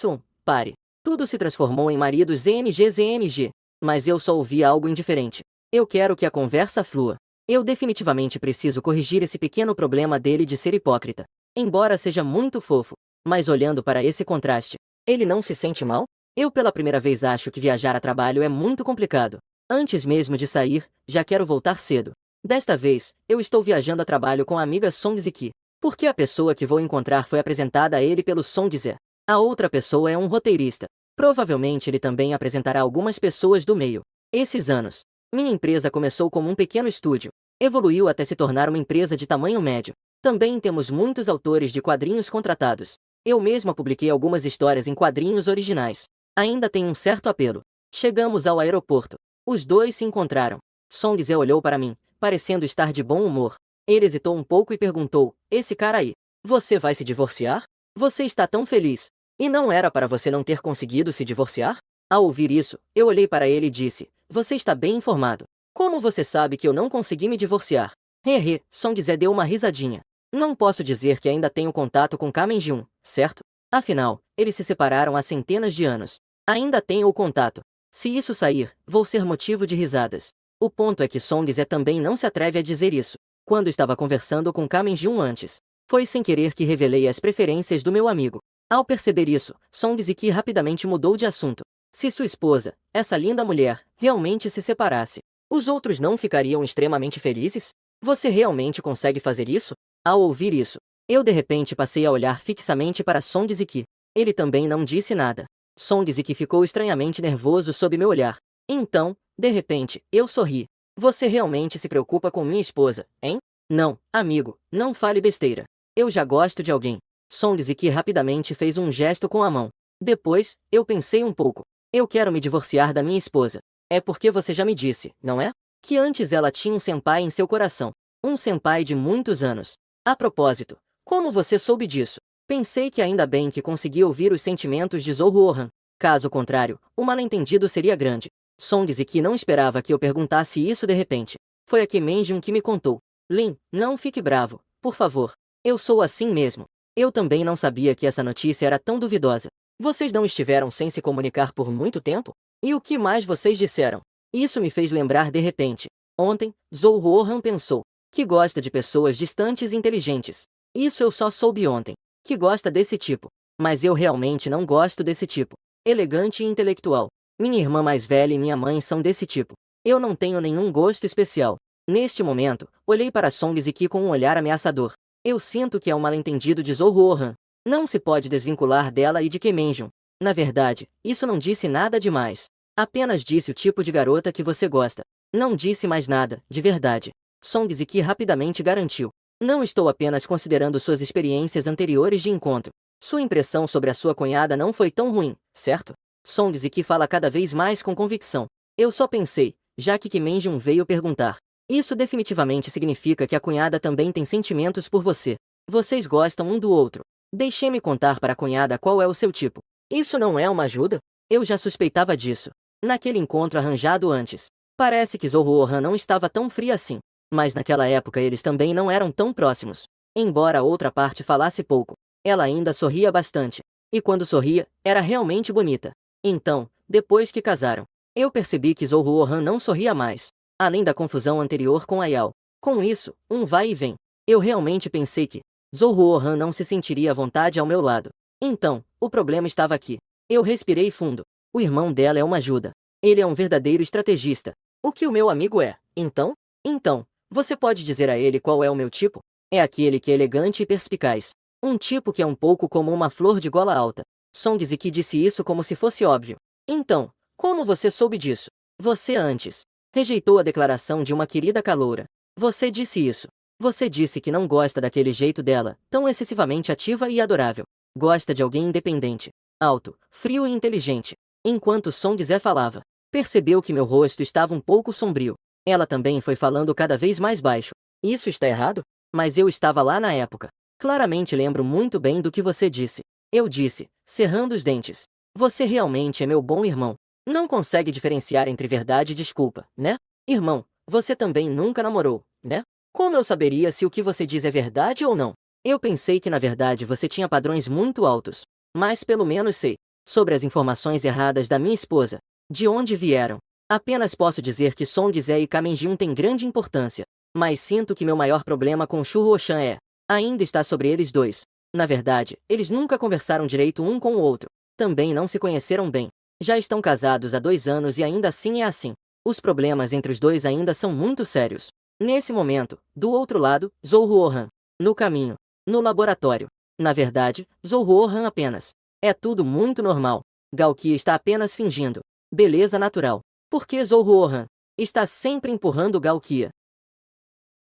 pare. Tudo se transformou em marido ZNG. Mas eu só ouvi algo indiferente. Eu quero que a conversa flua. Eu definitivamente preciso corrigir esse pequeno problema dele de ser hipócrita. Embora seja muito fofo. Mas olhando para esse contraste, ele não se sente mal? Eu pela primeira vez acho que viajar a trabalho é muito complicado. Antes mesmo de sair, já quero voltar cedo. Desta vez, eu estou viajando a trabalho com a amiga Songzi, porque a pessoa que vou encontrar foi apresentada a ele pelo Songzi. A outra pessoa é um roteirista. Provavelmente ele também apresentará algumas pessoas do meio. Esses anos. Minha empresa começou como um pequeno estúdio. Evoluiu até se tornar uma empresa de tamanho médio. Também temos muitos autores de quadrinhos contratados. Eu mesma publiquei algumas histórias em quadrinhos originais. Ainda tem um certo apelo. Chegamos ao aeroporto. Os dois se encontraram. Songzi olhou para mim, parecendo estar de bom humor. Ele hesitou um pouco e perguntou: esse cara aí, você vai se divorciar? Você está tão feliz. E não era para você não ter conseguido se divorciar? Ao ouvir isso, eu olhei para ele e disse: você está bem informado. Como você sabe que eu não consegui me divorciar? Hehe, Songzi deu uma risadinha. Não posso dizer que ainda tenho contato com Kamen Jun, certo? Afinal, eles se separaram há centenas de anos. Ainda tenho o contato. Se isso sair, vou ser motivo de risadas. O ponto é que Songzi também não se atreve a dizer isso. Quando estava conversando com Kamen Jun antes, foi sem querer que revelei as preferências do meu amigo. Ao perceber isso, Songzi rapidamente mudou de assunto. Se sua esposa, essa linda mulher, realmente se separasse, os outros não ficariam extremamente felizes? Você realmente consegue fazer isso? Ao ouvir isso, eu de repente passei a olhar fixamente para Songzi. Ele também não disse nada. Songzi ficou estranhamente nervoso sob meu olhar. Então, de repente, eu sorri. Você realmente se preocupa com minha esposa, hein? Não, amigo, não fale besteira. Eu já gosto de alguém. Songzi rapidamente fez um gesto com a mão. Depois, eu pensei um pouco. Eu quero me divorciar da minha esposa. É porque você já me disse, não é? Que antes ela tinha um senpai em seu coração. Um senpai de muitos anos. A propósito, como você soube disso? Pensei que ainda bem que consegui ouvir os sentimentos de Zouhuohan. Caso contrário, o mal-entendido seria grande. Songzi não esperava que eu perguntasse isso de repente. Foi a Kemenjun que me contou. Lin, não fique bravo, por favor. Eu sou assim mesmo. Eu também não sabia que essa notícia era tão duvidosa. Vocês não estiveram sem se comunicar por muito tempo? E o que mais vocês disseram? Isso me fez lembrar de repente. Ontem, Zouhuohan pensou que gosta de pessoas distantes e inteligentes. Isso eu só soube ontem. Que gosta desse tipo. Mas eu realmente não gosto desse tipo. Elegante e intelectual. Minha irmã mais velha e minha mãe são desse tipo. Eu não tenho nenhum gosto especial. Neste momento, olhei para Songzi com um olhar ameaçador. Eu sinto que é um mal-entendido de Zouhuohan. Não se pode desvincular dela e de Kemenjun. Na verdade, isso não disse nada demais. Apenas disse o tipo de garota que você gosta. Não disse mais nada, de verdade. Songzi rapidamente garantiu. Não estou apenas considerando suas experiências anteriores de encontro. Sua impressão sobre a sua cunhada não foi tão ruim, certo? Songzi fala cada vez mais com convicção. Eu só pensei, já que Kemenjun veio perguntar. Isso definitivamente significa que a cunhada também tem sentimentos por você. Vocês gostam um do outro. Deixe-me contar para a cunhada qual é o seu tipo. Isso não é uma ajuda? Eu já suspeitava disso. Naquele encontro arranjado antes. Parece que Zouhuohan não estava tão fria assim. Mas naquela época eles também não eram tão próximos. Embora a outra parte falasse pouco, ela ainda sorria bastante. E quando sorria, era realmente bonita. Então, depois que casaram, eu percebi que Zouhuohan não sorria mais. Além da confusão anterior com Ayao. Com isso, um vai e vem. Eu realmente pensei que Zouhuohan não se sentiria à vontade ao meu lado. Então, o problema estava aqui. Eu respirei fundo. O irmão dela é uma ajuda. Ele é um verdadeiro estrategista. O que o meu amigo é, então? Então, você pode dizer a ele qual é o meu tipo? É aquele que é elegante e perspicaz. Um tipo que é um pouco como uma flor de gola alta. Songzi disse isso como se fosse óbvio. Então, como você soube disso? Você antes rejeitou a declaração de uma querida caloura. Você disse isso. Você disse que não gosta daquele jeito dela, tão excessivamente ativa e adorável. Gosta de alguém independente, alto, frio e inteligente. Enquanto Songzi falava, percebeu que meu rosto estava um pouco sombrio. Ela também foi falando cada vez mais baixo. Isso está errado? Mas eu estava lá na época. Claramente lembro muito bem do que você disse. Eu disse, cerrando os dentes. Você realmente é meu bom irmão. Não consegue diferenciar entre verdade e desculpa, né? Irmão, você também nunca namorou, né? Como eu saberia se o que você diz é verdade ou não? Eu pensei que na verdade você tinha padrões muito altos. Mas pelo menos sei sobre as informações erradas da minha esposa. De onde vieram? Apenas posso dizer que Song Zé e Kamenjin têm grande importância. Mas sinto que meu maior problema com Shu Roshan ainda está sobre eles dois. Na verdade, eles nunca conversaram direito um com o outro. Também não se conheceram bem. Já estão casados há 2 anos e ainda assim é assim. Os problemas entre os dois ainda são muito sérios. Nesse momento, do outro lado, Zhou Ruohan. No caminho. No laboratório. Na verdade, Zhou Ruohan apenas. É tudo muito normal. Galkia está apenas fingindo. Beleza natural. Porque Zhou Ruohan está sempre empurrando Galkia.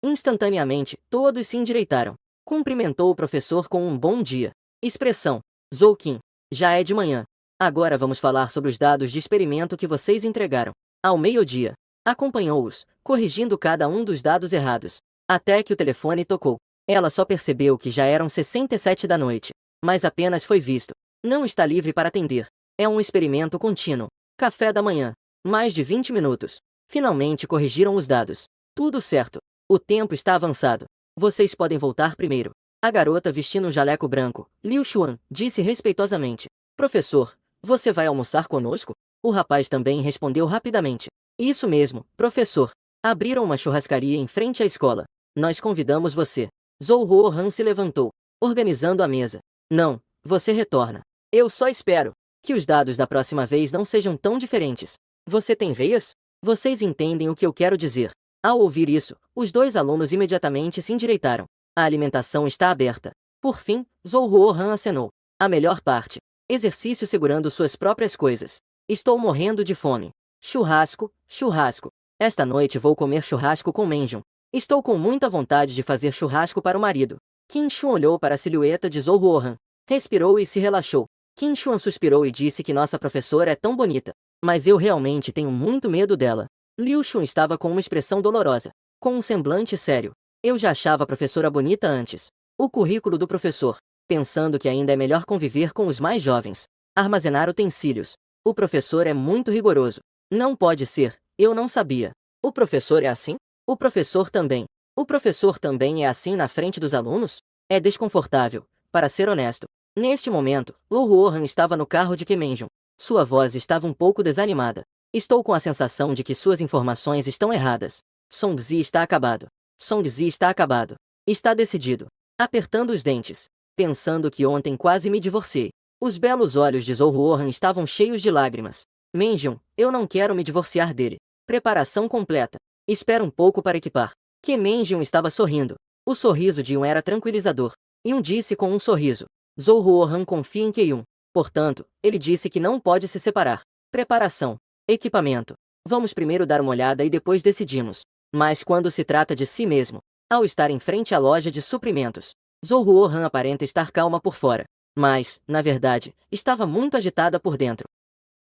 Instantaneamente, todos se endireitaram. Cumprimentou o professor com um bom dia. Expressão. Zoukin. Já é de manhã. Agora vamos falar sobre os dados de experimento que vocês entregaram. Ao meio-dia. Acompanhou-os, corrigindo cada um dos dados errados. Até que o telefone tocou. Ela só percebeu que já eram 67 da noite. Mas apenas foi visto. Não está livre para atender. É um experimento contínuo. Café da manhã. Mais de 20 minutos. Finalmente corrigiram os dados. Tudo certo. O tempo está avançado. Vocês podem voltar primeiro. A garota vestindo um jaleco branco, Liu Xuan, disse respeitosamente. Professor, você vai almoçar conosco? O rapaz também respondeu rapidamente. Isso mesmo, professor. Abriram uma churrascaria em frente à escola. Nós convidamos você. Zhou Ruohan se levantou, organizando a mesa. Não, você retorna. Eu só espero que os dados da próxima vez não sejam tão diferentes. Você tem veias? Vocês entendem o que eu quero dizer. Ao ouvir isso, os dois alunos imediatamente se endireitaram. A alimentação está aberta. Por fim, Zhou Ruohan acenou. A melhor parte. Exercício segurando suas próprias coisas. Estou morrendo de fome. Churrasco, churrasco. Esta noite vou comer churrasco com Menjun. Estou com muita vontade de fazer churrasco para o marido. Qin Shuan olhou para a silhueta de Zhou Ruohan. Respirou e se relaxou. Qin Shuan suspirou e disse que nossa professora é tão bonita. Mas eu realmente tenho muito medo dela. Liu Xun estava com uma expressão dolorosa, com um semblante sério. Eu já achava a professora bonita antes. O currículo do professor, pensando que ainda é melhor conviver com os mais jovens. Armazenar utensílios. O professor é muito rigoroso. Não pode ser, eu não sabia. O professor é assim? O professor também. O professor também é assim na frente dos alunos? É desconfortável, para ser honesto. Neste momento, Lu Ruohan estava no carro de Kemenjun. Sua voz estava um pouco desanimada. Estou com a sensação de que suas informações estão erradas. Songzi está acabado. Songzi está acabado. Está decidido. Apertando os dentes. Pensando que ontem quase me divorciei. Os belos olhos de Zhou Ruohan estavam cheios de lágrimas. Menjun, eu não quero me divorciar dele. Preparação completa. Espera um pouco para equipar. Que Menjun estava sorrindo. O sorriso de Yun era tranquilizador. Yun disse com um sorriso. Zhou Ruohan confia em Keyun. Portanto, ele disse que não pode se separar. Preparação. Equipamento. Vamos primeiro dar uma olhada e depois decidimos. Mas quando se trata de si mesmo, ao estar em frente à loja de suprimentos, Zhou Ruohan aparenta estar calma por fora. Mas, na verdade, estava muito agitada por dentro.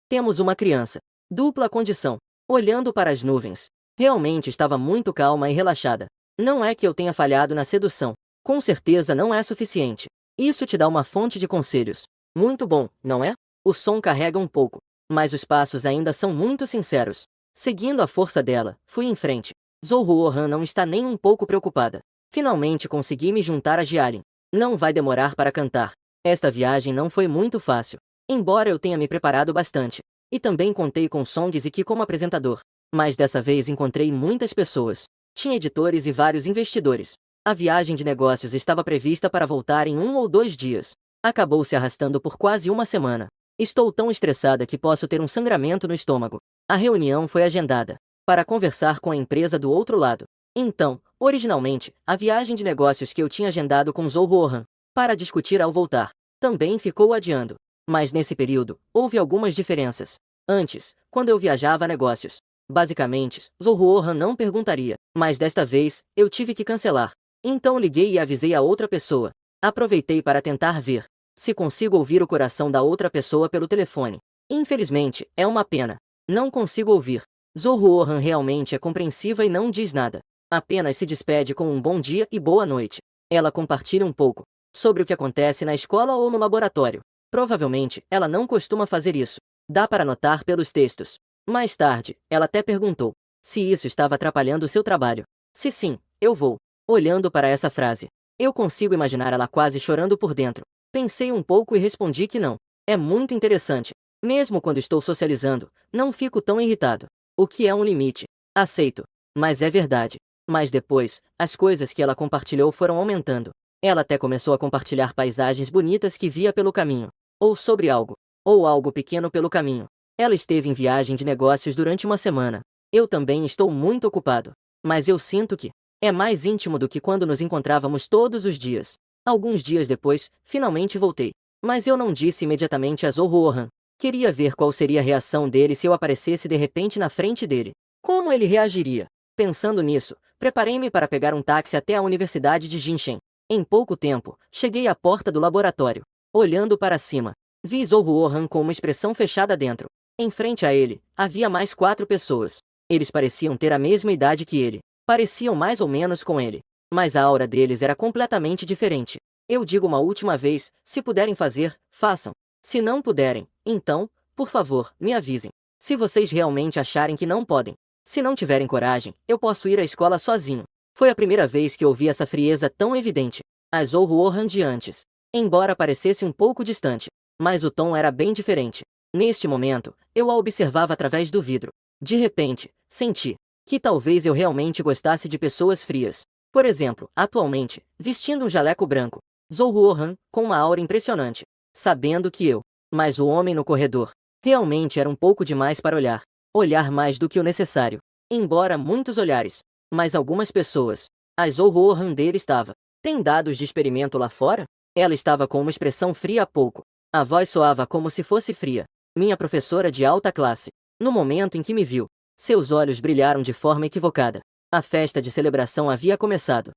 Temos uma criança. Dupla condição. Olhando para as nuvens. Realmente estava muito calma e relaxada. Não é que eu tenha falhado na sedução. Com certeza não é suficiente. Isso te dá uma fonte de conselhos. Muito bom, não é? O som carrega um pouco. Mas os passos ainda são muito sinceros. Seguindo a força dela, fui em frente. Zhou Ruohan não está nem um pouco preocupada. Finalmente consegui me juntar a Jialin. Não vai demorar para cantar. Esta viagem não foi muito fácil. Embora eu tenha me preparado bastante. E também contei com Song Ziki como apresentador. Mas dessa vez encontrei muitas pessoas. Tinha editores e vários investidores. A viagem de negócios estava prevista para voltar em 1 ou 2 dias. Acabou se arrastando por quase uma semana. Estou tão estressada que posso ter um sangramento no estômago. A reunião foi agendada para conversar com a empresa do outro lado. Então, originalmente, a viagem de negócios que eu tinha agendado com Zhou Ruohan para discutir ao voltar também ficou adiando. Mas nesse período, houve algumas diferenças. Antes, quando eu viajava a negócios, basicamente, Zhou Ruohan não perguntaria. Mas desta vez, eu tive que cancelar. Então liguei e avisei a outra pessoa. Aproveitei para tentar ver se consigo ouvir o coração da outra pessoa pelo telefone. Infelizmente, é uma pena. Não consigo ouvir. Zhou Ruohan realmente é compreensiva e não diz nada. Apenas se despede com um bom dia e boa noite. Ela compartilha um pouco sobre o que acontece na escola ou no laboratório. Provavelmente, ela não costuma fazer isso. Dá para notar pelos textos. Mais tarde, ela até perguntou se isso estava atrapalhando seu trabalho. Se sim, eu vou. Olhando para essa frase, eu consigo imaginar ela quase chorando por dentro. Pensei um pouco e respondi que não. É muito interessante. Mesmo quando estou socializando, não fico tão irritado. O que é um limite? Aceito. Mas é verdade. Mas depois, as coisas que ela compartilhou foram aumentando. Ela até começou a compartilhar paisagens bonitas que via pelo caminho. Ou algo pequeno pelo caminho. Ela esteve em viagem de negócios durante uma semana. Eu também estou muito ocupado. Mas eu sinto que é mais íntimo do que quando nos encontrávamos todos os dias. Alguns dias depois, finalmente voltei. Mas eu não disse imediatamente a Zohuohan. Queria ver qual seria a reação dele se eu aparecesse de repente na frente dele. Como ele reagiria? Pensando nisso, preparei-me para pegar um táxi até a Universidade de Jinshen. Em pouco tempo, cheguei à porta do laboratório. Olhando para cima, vi Zohuohan com uma expressão fechada dentro. Em frente a ele, havia mais 4 pessoas. Eles pareciam ter a mesma idade que ele. Pareciam mais ou menos com ele. Mas a aura deles era completamente diferente. Eu digo uma última vez, se puderem fazer, façam. Se não puderem, então, por favor, me avisem. Se vocês realmente acharem que não podem. Se não tiverem coragem, eu posso ir à escola sozinho. Foi a primeira vez que ouvi essa frieza tão evidente. A Zohuohan de antes. Embora parecesse um pouco distante. Mas o tom era bem diferente. Neste momento, eu a observava através do vidro. De repente, senti que talvez eu realmente gostasse de pessoas frias. Por exemplo, atualmente, vestindo um jaleco branco. Zohuohan, com uma aura impressionante. Sabendo que eu, mas o homem no corredor, realmente era um pouco demais para olhar. Olhar mais do que o necessário. Embora muitos olhares. Mas algumas pessoas. A Zohuohan dele estava. Tem dados de experimento lá fora? Ela estava com uma expressão fria há pouco. A voz soava como se fosse fria. Minha professora de alta classe. No momento em que me viu, seus olhos brilharam de forma equivocada. A festa de celebração havia começado.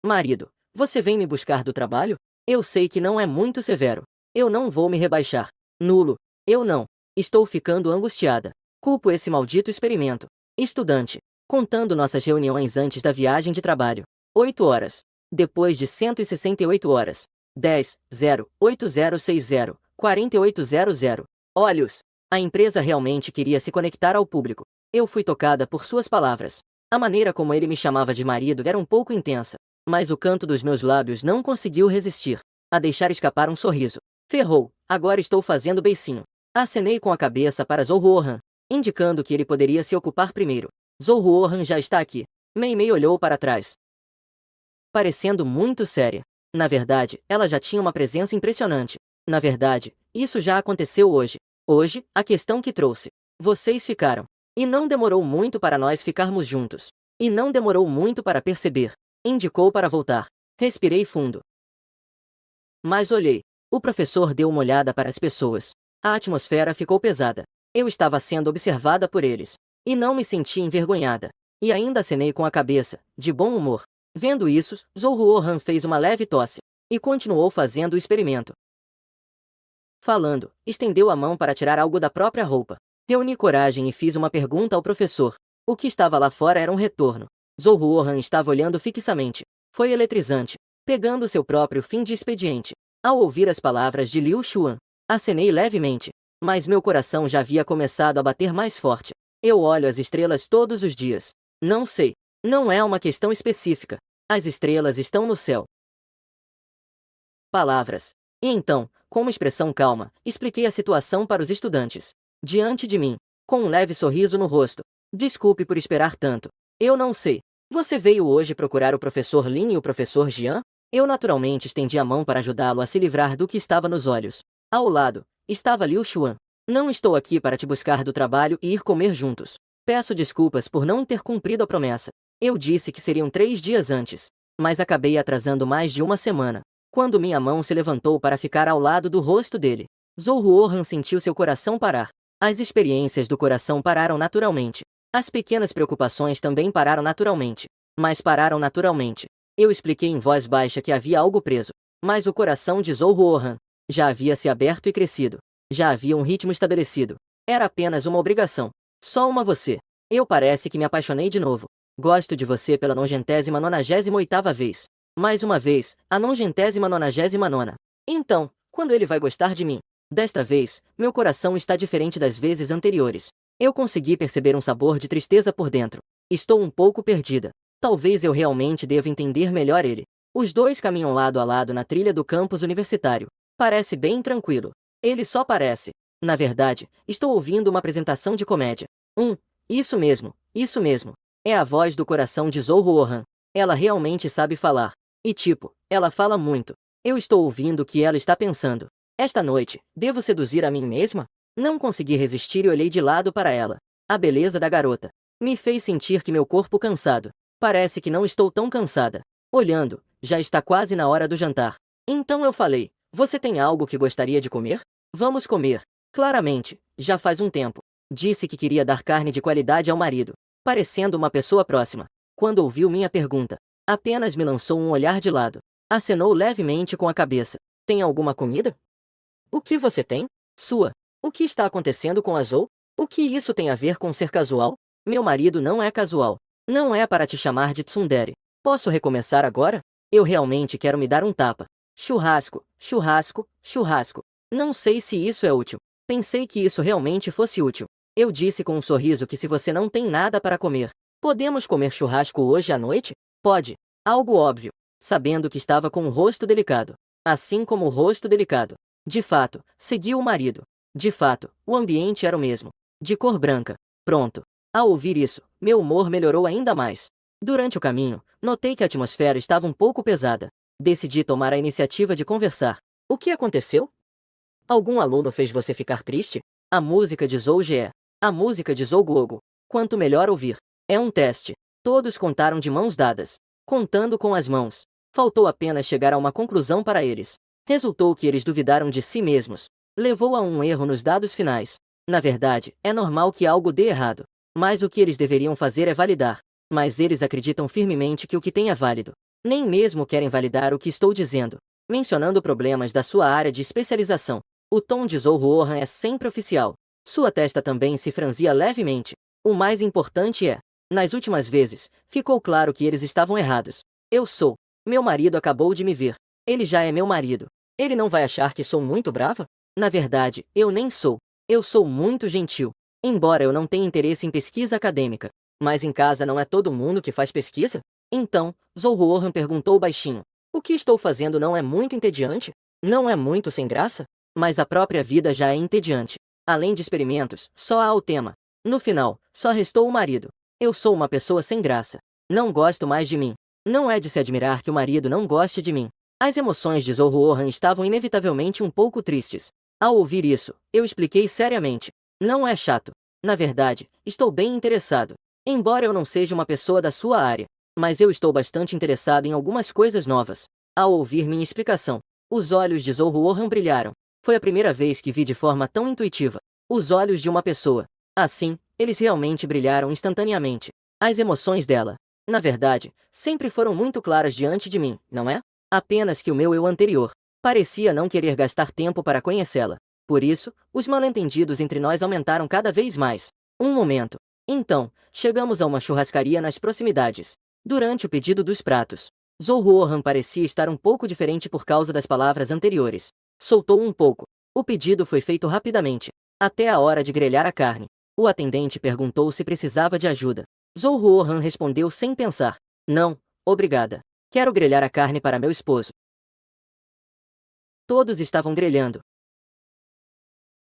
Marido, você vem me buscar do trabalho? Eu sei que não é muito severo. Eu não vou me rebaixar. Nulo. Eu não. Estou ficando angustiada. Culpo esse maldito experimento. Estudante. Contando nossas reuniões antes da viagem de trabalho. 8 horas. Depois de 168 horas. 10, 0, 8060, 4800. Olhos. A empresa realmente queria se conectar ao público. Eu fui tocada por suas palavras. A maneira como ele me chamava de marido era um pouco intensa. Mas o canto dos meus lábios não conseguiu resistir a deixar escapar um sorriso. Ferrou, agora estou fazendo beicinho. Acenei com a cabeça para Zohuohan, indicando que ele poderia se ocupar primeiro. Zohuohan já está aqui. Meimei olhou para trás, parecendo muito séria. Na verdade, ela já tinha uma presença impressionante. Na verdade, isso já aconteceu hoje. Hoje, a questão que trouxe. Vocês ficaram. E não demorou muito para nós ficarmos juntos. E não demorou muito para perceber. Indicou para voltar. Respirei fundo. Mas olhei. O professor deu uma olhada para as pessoas. A atmosfera ficou pesada. Eu estava sendo observada por eles. E não me senti envergonhada. E ainda acenei com a cabeça, de bom humor. Vendo isso, Zohuohan fez uma leve tosse. E continuou fazendo o experimento. Falando, estendeu a mão para tirar algo da própria roupa. Reuni coragem e fiz uma pergunta ao professor. O que estava lá fora era um retorno. Zohuohan estava olhando fixamente. Foi eletrizante. Pegando seu próprio fim de expediente. Ao ouvir as palavras de Liu Xuan, acenei levemente. Mas meu coração já havia começado a bater mais forte. Eu olho as estrelas todos os dias. Não sei. Não é uma questão específica. As estrelas estão no céu. Palavras. E então, com uma expressão calma, expliquei a situação para os estudantes. Diante de mim, com um leve sorriso no rosto. Desculpe por esperar tanto. Eu não sei. Você veio hoje procurar o professor Lin e o professor Jian? Eu naturalmente estendi a mão para ajudá-lo a se livrar do que estava nos olhos. Ao lado, estava Liu Xuan. Não estou aqui para te buscar do trabalho e ir comer juntos. Peço desculpas por não ter cumprido a promessa. Eu disse que seriam 3 dias antes. Mas acabei atrasando mais de uma semana. Quando minha mão se levantou para ficar ao lado do rosto dele, Zohuohan sentiu seu coração parar. As experiências do coração pararam naturalmente. As pequenas preocupações também pararam naturalmente. Mas pararam naturalmente. Eu expliquei em voz baixa que havia algo preso. Mas o coração de Zohuohan já havia se aberto e crescido. Já havia um ritmo estabelecido. Era apenas uma obrigação. Só uma você. Eu parece que me apaixonei de novo. Gosto de você pela 998ª vez. Mais uma vez, a 999ª. Então, quando ele vai gostar de mim? Desta vez, meu coração está diferente das vezes anteriores. Eu consegui perceber um sabor de tristeza por dentro. Estou um pouco perdida. Talvez eu realmente deva entender melhor ele. Os dois caminham lado a lado na trilha do campus universitário. Parece bem tranquilo. Ele só parece. Na verdade, estou ouvindo uma apresentação de comédia. Isso mesmo, isso mesmo. É a voz do coração de Zhou Ruohan. Ela realmente sabe falar. E tipo, ela fala muito. Eu estou ouvindo o que ela está pensando. Esta noite, devo seduzir a mim mesma? Não consegui resistir e olhei de lado para ela. A beleza da garota me fez sentir que meu corpo cansado. Parece que não estou tão cansada. Olhando, já está quase na hora do jantar. Então eu falei: você tem algo que gostaria de comer? Vamos comer. Claramente, já faz um tempo. Disse que queria dar carne de qualidade ao marido, parecendo uma pessoa próxima. Quando ouviu minha pergunta, apenas me lançou um olhar de lado. Acenou levemente com a cabeça. Tem alguma comida? O que você tem? Sua. O que está acontecendo com a Zou? O que isso tem a ver com ser casual? Meu marido não é casual. Não é para te chamar de tsundere. Posso recomeçar agora? Eu realmente quero me dar um tapa. Churrasco, churrasco, churrasco. Não sei se isso é útil. Pensei que isso realmente fosse útil. Eu disse com um sorriso que se você não tem nada para comer, podemos comer churrasco hoje à noite? Pode. Algo óbvio. Sabendo que estava com o rosto delicado. Assim como o rosto delicado. De fato, seguiu o marido. De fato, o ambiente era o mesmo. De cor branca. Pronto. Ao ouvir isso, meu humor melhorou ainda mais. Durante o caminho, notei que a atmosfera estava um pouco pesada. Decidi tomar a iniciativa de conversar. O que aconteceu? Algum aluno fez você ficar triste? A música de Zhou Jie. A música de Zhou Guogu. Quanto melhor ouvir. É um teste. Todos contaram de mãos dadas. Contando com as mãos. Faltou apenas chegar a uma conclusão para eles. Resultou que eles duvidaram de si mesmos. Levou a um erro nos dados finais. Na verdade, é normal que algo dê errado. Mas o que eles deveriam fazer é validar. Mas eles acreditam firmemente que o que tem é válido. Nem mesmo querem validar o que estou dizendo. Mencionando problemas da sua área de especialização. O tom de Zhou Ruohan é sempre oficial. Sua testa também se franzia levemente. O mais importante é, nas últimas vezes, ficou claro que eles estavam errados. Eu sou. Meu marido acabou de me ver. Ele já é meu marido. Ele não vai achar que sou muito brava? Na verdade, eu nem sou. Eu sou muito gentil. Embora eu não tenha interesse em pesquisa acadêmica. Mas em casa não é todo mundo que faz pesquisa? Então, Zhou Ruohan perguntou baixinho. O que estou fazendo não é muito entediante? Não é muito sem graça? Mas a própria vida já é entediante. Além de experimentos, só há o tema. No final, só restou o marido. Eu sou uma pessoa sem graça. Não gosto mais de mim. Não é de se admirar que o marido não goste de mim. As emoções de Zhou Ruohan estavam inevitavelmente um pouco tristes. Ao ouvir isso, eu expliquei seriamente. Não é chato. Na verdade, estou bem interessado. Embora eu não seja uma pessoa da sua área. Mas eu estou bastante interessado em algumas coisas novas. Ao ouvir minha explicação, os olhos de Zhou Ruohan brilharam. Foi a primeira vez que vi de forma tão intuitiva os olhos de uma pessoa. Assim, eles realmente brilharam instantaneamente. As emoções dela, na verdade, sempre foram muito claras diante de mim, não é? Apenas que o meu eu anterior parecia não querer gastar tempo para conhecê-la. Por isso, os mal-entendidos entre nós aumentaram cada vez mais. Um momento. Então, chegamos a uma churrascaria nas proximidades. Durante o pedido dos pratos, Zhou Ruohan parecia estar um pouco diferente por causa das palavras anteriores. Soltou um pouco. O pedido foi feito rapidamente. Até a hora de grelhar a carne. O atendente perguntou se precisava de ajuda. Zhou Ruohan respondeu sem pensar. Não, obrigada. Quero grelhar a carne para meu esposo. Todos estavam grelhando.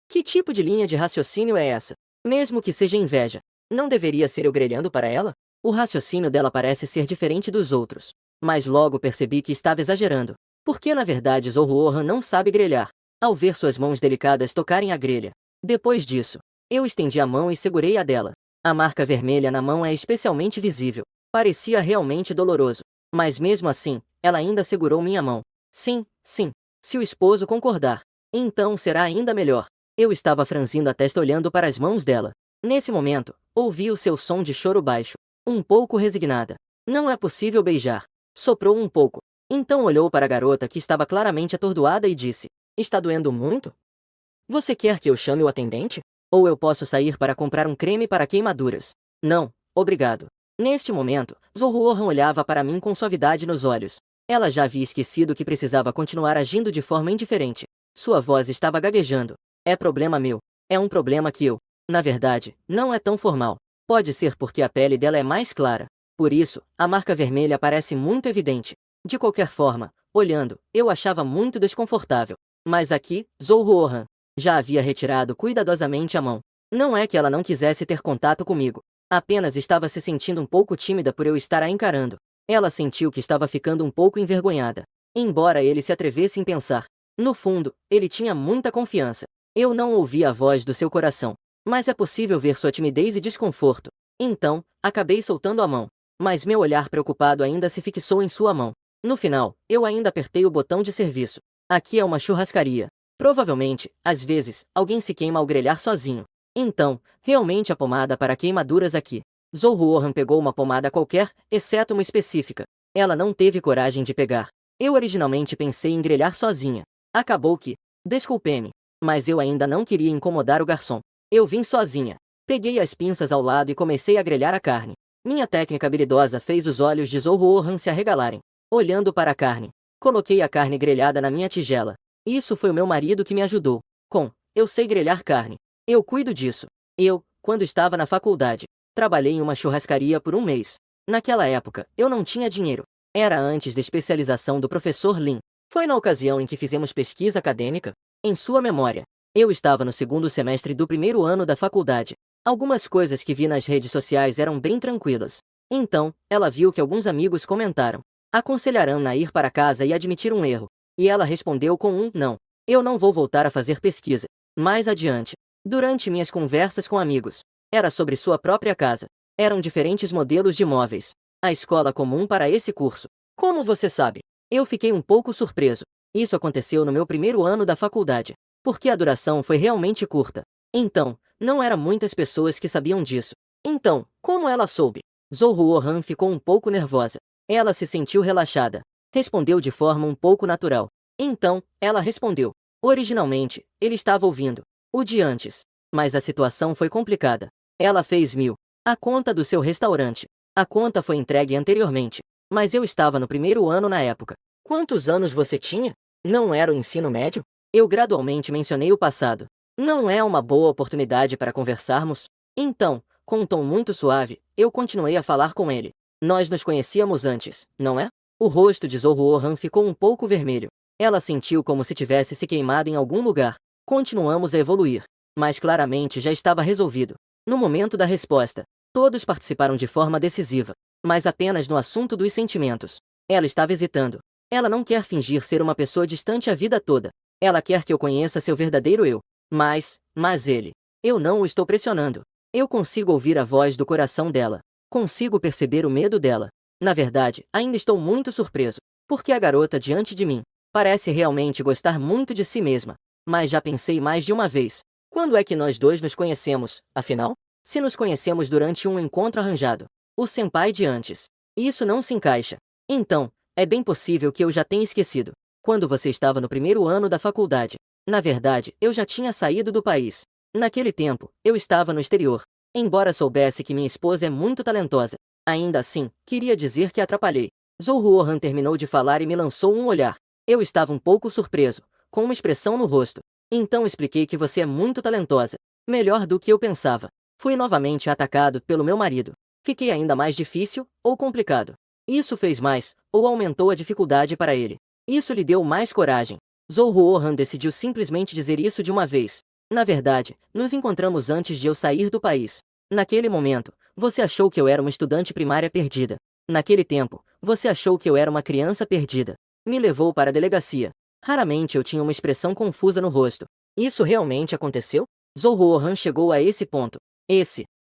Que tipo de linha de raciocínio é essa? Mesmo que seja inveja, não deveria ser eu grelhando para ela? O raciocínio dela parece ser diferente dos outros. Mas logo percebi que estava exagerando. Porque na verdade Zhou Ruohan não sabe grelhar. Ao ver suas mãos delicadas tocarem a grelha. Depois disso, eu estendi a mão e segurei a dela. A marca vermelha na mão é especialmente visível. Parecia realmente doloroso. Mas mesmo assim, ela ainda segurou minha mão. Sim, sim. Se o esposo concordar, então será ainda melhor. Eu estava franzindo a testa olhando para as mãos dela. Nesse momento, ouvi o seu som de choro baixo. Um pouco resignada. Não é possível beijar. Soprou um pouco. Então olhou para a garota que estava claramente atordoada e disse: Está doendo muito? Você quer que eu chame o atendente? Ou eu posso sair para comprar um creme para queimaduras? Não, obrigado. Neste momento, Zhou-Ruohan olhava para mim com suavidade nos olhos. Ela já havia esquecido que precisava continuar agindo de forma indiferente. Sua voz estava gaguejando. É problema meu. É um problema que eu, na verdade, não é tão formal. Pode ser porque a pele dela é mais clara. Por isso, a marca vermelha parece muito evidente. De qualquer forma, olhando, eu achava muito desconfortável. Mas aqui, Zhou-Ruohan já havia retirado cuidadosamente a mão. Não é que ela não quisesse ter contato comigo. Apenas estava se sentindo um pouco tímida por eu estar a encarando. Ela sentiu que estava ficando um pouco envergonhada. Embora ele se atrevesse em pensar. No fundo, ele tinha muita confiança. Eu não ouvi a voz do seu coração. Mas é possível ver sua timidez e desconforto. Então, acabei soltando a mão. Mas meu olhar preocupado ainda se fixou em sua mão. No final, eu ainda apertei o botão de serviço. Aqui é uma churrascaria. Provavelmente, às vezes, alguém se queima ao grelhar sozinho. Então, realmente há pomada para queimaduras aqui. Zhou-Ruohan pegou uma pomada qualquer, exceto uma específica. Ela não teve coragem de pegar. Eu originalmente pensei em grelhar sozinha. Acabou que, desculpe-me, mas eu ainda não queria incomodar o garçom. Eu vim sozinha. Peguei as pinças ao lado e comecei a grelhar a carne. Minha técnica habilidosa fez os olhos de Zhou-Ruohan se arregalarem. Olhando para a carne, coloquei a carne grelhada na minha tigela. Isso foi o meu marido que me ajudou. Eu sei grelhar carne. Eu cuido disso. Quando estava na faculdade, trabalhei em uma churrascaria por um mês. Naquela época, eu não tinha dinheiro. Era antes da especialização do professor Lin. Foi na ocasião em que fizemos pesquisa acadêmica. Em sua memória, eu estava no segundo semestre do primeiro ano da faculdade. Algumas coisas que vi nas redes sociais eram bem tranquilas. Então, ela viu que alguns amigos comentaram: aconselharão a ir para casa e admitir um erro. E ela respondeu com um não. Eu não vou voltar a fazer pesquisa. Mais adiante, durante minhas conversas com amigos, era sobre sua própria casa. Eram diferentes modelos de móveis. A escola comum para esse curso. Como você sabe? Eu fiquei um pouco surpreso. Isso aconteceu no meu primeiro ano da faculdade, porque a duração foi realmente curta. Então, não eram muitas pessoas que sabiam disso. Então, como ela soube? Zhou-Ruohan ficou um pouco nervosa. Ela se sentiu relaxada. Respondeu de forma um pouco natural. Então, ela respondeu. Originalmente, ele estava ouvindo o de antes, mas a situação foi complicada. Ela fez a conta do seu restaurante. A conta foi entregue anteriormente, mas eu estava no primeiro ano na época. Quantos anos você tinha? Não era o ensino médio? Eu gradualmente mencionei o passado. Não é uma boa oportunidade para conversarmos? Então, com um tom muito suave, eu continuei a falar com ele. Nós nos conhecíamos antes, não é? O rosto de Zhou-Ruohan ficou um pouco vermelho. Ela sentiu como se tivesse se queimado em algum lugar. Continuamos a evoluir, mas claramente já estava resolvido. No momento da resposta, todos participaram de forma decisiva, mas apenas no assunto dos sentimentos. Ela estava hesitando. Ela não quer fingir ser uma pessoa distante a vida toda. Ela quer que eu conheça seu verdadeiro eu. Mas ele. Eu não o estou pressionando. Eu consigo ouvir a voz do coração dela. Consigo perceber o medo dela. Na verdade, ainda estou muito surpreso, porque a garota diante de mim parece realmente gostar muito de si mesma. Mas já pensei mais de uma vez. Quando é que nós dois nos conhecemos, afinal? Se nos conhecemos durante um encontro arranjado. O senpai de antes. Isso não se encaixa. Então, é bem possível que eu já tenha esquecido. Quando você estava no primeiro ano da faculdade. Na verdade, eu já tinha saído do país. Naquele tempo, eu estava no exterior. Embora soubesse que minha esposa é muito talentosa, ainda assim, queria dizer que atrapalhei. Zhou-Ruohan terminou de falar e me lançou um olhar. Eu estava um pouco surpreso, com uma expressão no rosto. Então expliquei que você é muito talentosa. Melhor do que eu pensava. Fui novamente atacado pelo meu marido. Fiquei ainda mais difícil, ou complicado. Isso fez mais, ou aumentou a dificuldade para ele. Isso lhe deu mais coragem. Zhou-Ruohan decidiu simplesmente dizer isso de uma vez. Na verdade, nos encontramos antes de eu sair do país. Naquele momento, você achou que eu era uma estudante primária perdida. Naquele tempo, você achou que eu era uma criança perdida. Me levou para a delegacia. Raramente eu tinha uma expressão confusa no rosto. Isso realmente aconteceu? Zhou-Ruohan chegou a esse ponto.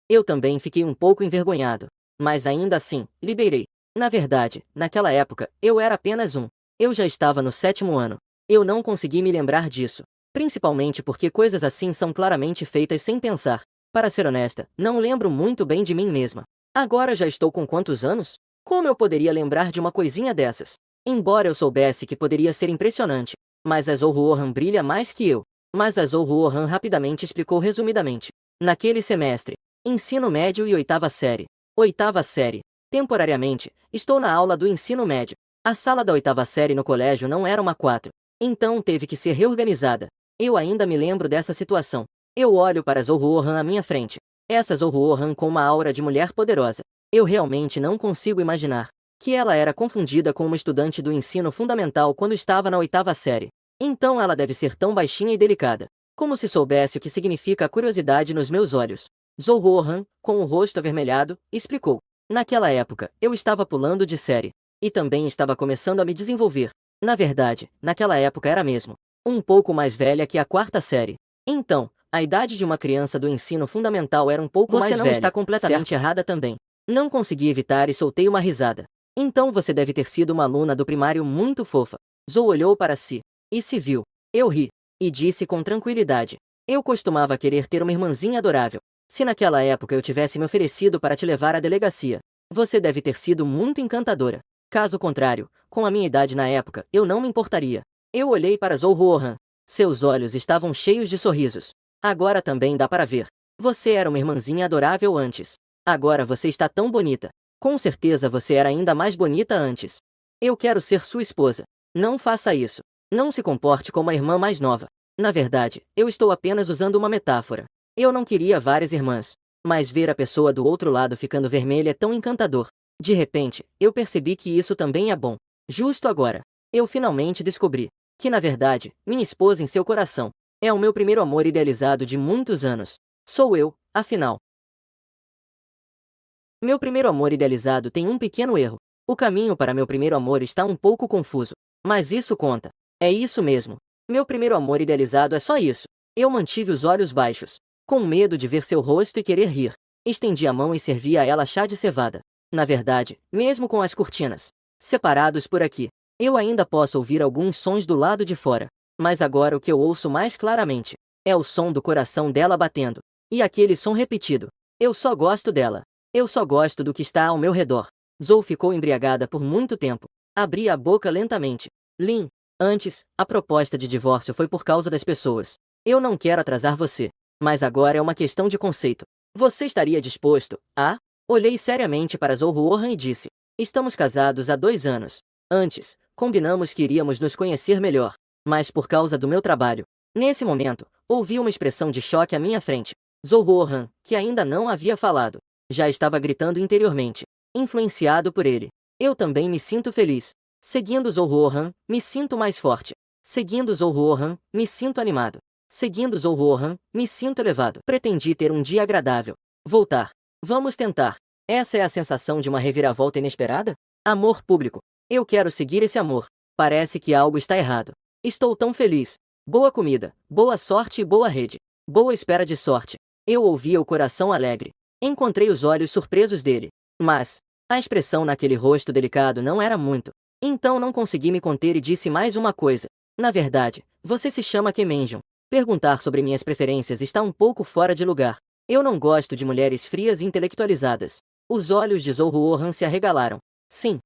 Eu também fiquei um pouco envergonhado. Mas ainda assim, liberei. Na verdade, naquela época, eu era apenas Eu já estava no 7º ano. Eu não consegui me lembrar disso. Principalmente porque coisas assim são claramente feitas sem pensar. Para ser honesta, não lembro muito bem de mim mesma. Agora já estou com quantos anos? Como eu poderia lembrar de uma coisinha dessas? Embora eu soubesse que poderia ser impressionante. Mas a Zhou-Ruohan brilha mais que eu. Mas a Zhou-Ruohan rapidamente explicou resumidamente. Naquele semestre, ensino médio e 8ª série, Oitava série. Temporariamente, estou na aula do ensino médio. A sala da oitava série no colégio não era uma 4. Então teve que ser reorganizada. Eu ainda me lembro dessa situação. Eu olho para Zhou-Ruohan à minha frente. Essa Zhou-Ruohan com uma aura de mulher poderosa. Eu realmente não consigo imaginar que ela era confundida com uma estudante do ensino fundamental quando estava na oitava série. Então ela deve ser tão baixinha e delicada. Como se soubesse o que significa a curiosidade nos meus olhos. Zhou-Ruohan, com o rosto avermelhado, explicou. Naquela época, eu estava pulando de série. E também estava começando a me desenvolver. Na verdade, naquela época era mesmo um pouco mais velha que a quarta série. Então, a idade de uma criança do ensino fundamental era um pouco mais velha. Você não está completamente errada também. Não consegui evitar e soltei uma risada. Então você deve ter sido uma aluna do primário muito fofa. Zhou olhou para si e se viu. Eu ri e disse com tranquilidade. Eu costumava querer ter uma irmãzinha adorável. Se naquela época eu tivesse me oferecido para te levar à delegacia, você deve ter sido muito encantadora. Caso contrário, com a minha idade na época, eu não me importaria. Eu olhei para Zhou-Ruohan. Seus olhos estavam cheios de sorrisos. Agora também dá para ver. Você era uma irmãzinha adorável antes. Agora você está tão bonita. Com certeza você era ainda mais bonita antes. Eu quero ser sua esposa. Não faça isso. Não se comporte como a irmã mais nova. Na verdade, eu estou apenas usando uma metáfora. Eu não queria várias irmãs. Mas ver a pessoa do outro lado ficando vermelha é tão encantador. De repente, eu percebi que isso também é bom. Justo agora, eu finalmente descobri que, na verdade, minha esposa em seu coração é o meu primeiro amor idealizado de muitos anos. Sou eu, afinal. Meu primeiro amor idealizado tem um pequeno erro. O caminho para meu primeiro amor está um pouco confuso. Mas isso conta. É isso mesmo. Meu primeiro amor idealizado é só isso. Eu mantive os olhos baixos, com medo de ver seu rosto e querer rir. Estendi a mão e servi a ela chá de cevada. Na verdade, mesmo com as cortinas separados por aqui, eu ainda posso ouvir alguns sons do lado de fora. Mas agora o que eu ouço mais claramente é o som do coração dela batendo. E aquele som repetido. Eu só gosto dela. Eu só gosto do que está ao meu redor. Zhou ficou embriagada por muito tempo. Abria a boca lentamente. Lin, antes, a proposta de divórcio foi por causa das pessoas. Eu não quero atrasar você. Mas agora é uma questão de conceito. Você estaria disposto a... Olhei seriamente para Zhou-Ruohan e disse. Estamos casados há 2 anos. Antes, combinamos que iríamos nos conhecer melhor. Mas por causa do meu trabalho. Nesse momento, ouvi uma expressão de choque à minha frente. Zhou-Ruohan, que ainda não havia falado, já estava gritando interiormente. Influenciado por ele. Eu também me sinto feliz. Seguindo Zhou-Ruohan, me sinto mais forte. Seguindo Zhou-Ruohan, me sinto animado. Seguindo Zhou-Ruohan, me sinto elevado. Pretendi ter um dia agradável. Voltar. Vamos tentar. Essa é a sensação de uma reviravolta inesperada? Amor público. Eu quero seguir esse amor. Parece que algo está errado. Estou tão feliz. Boa comida, boa sorte e boa rede. Boa espera de sorte. Eu ouvia o coração alegre. Encontrei os olhos surpresos dele. Mas, a expressão naquele rosto delicado não era muito. Então não consegui me conter e disse mais uma coisa. Na verdade, você se chama Kemenjun. Perguntar sobre minhas preferências está um pouco fora de lugar. Eu não gosto de mulheres frias e intelectualizadas. Os olhos de Zhou-Ruohan se arregalaram. Sim.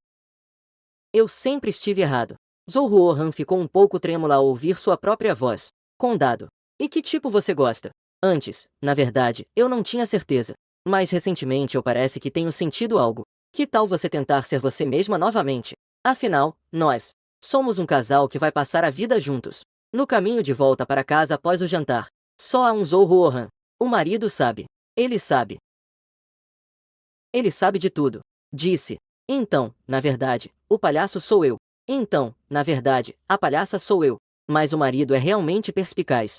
Eu sempre estive errado. Zhou-Ruohan ficou um pouco trêmula ao ouvir sua própria voz. Condado. E que tipo você gosta? Antes, na verdade, eu não tinha certeza. Mas recentemente eu parece que tenho sentido algo. Que tal você tentar ser você mesma novamente? Afinal, nós somos um casal que vai passar a vida juntos. No caminho de volta para casa após o jantar, só há um Zhou-Ruohan. O marido sabe. Ele sabe. Ele sabe de tudo. Disse. Então, na verdade, o palhaço sou eu. Então, na verdade, a palhaça sou eu. Mas o marido é realmente perspicaz.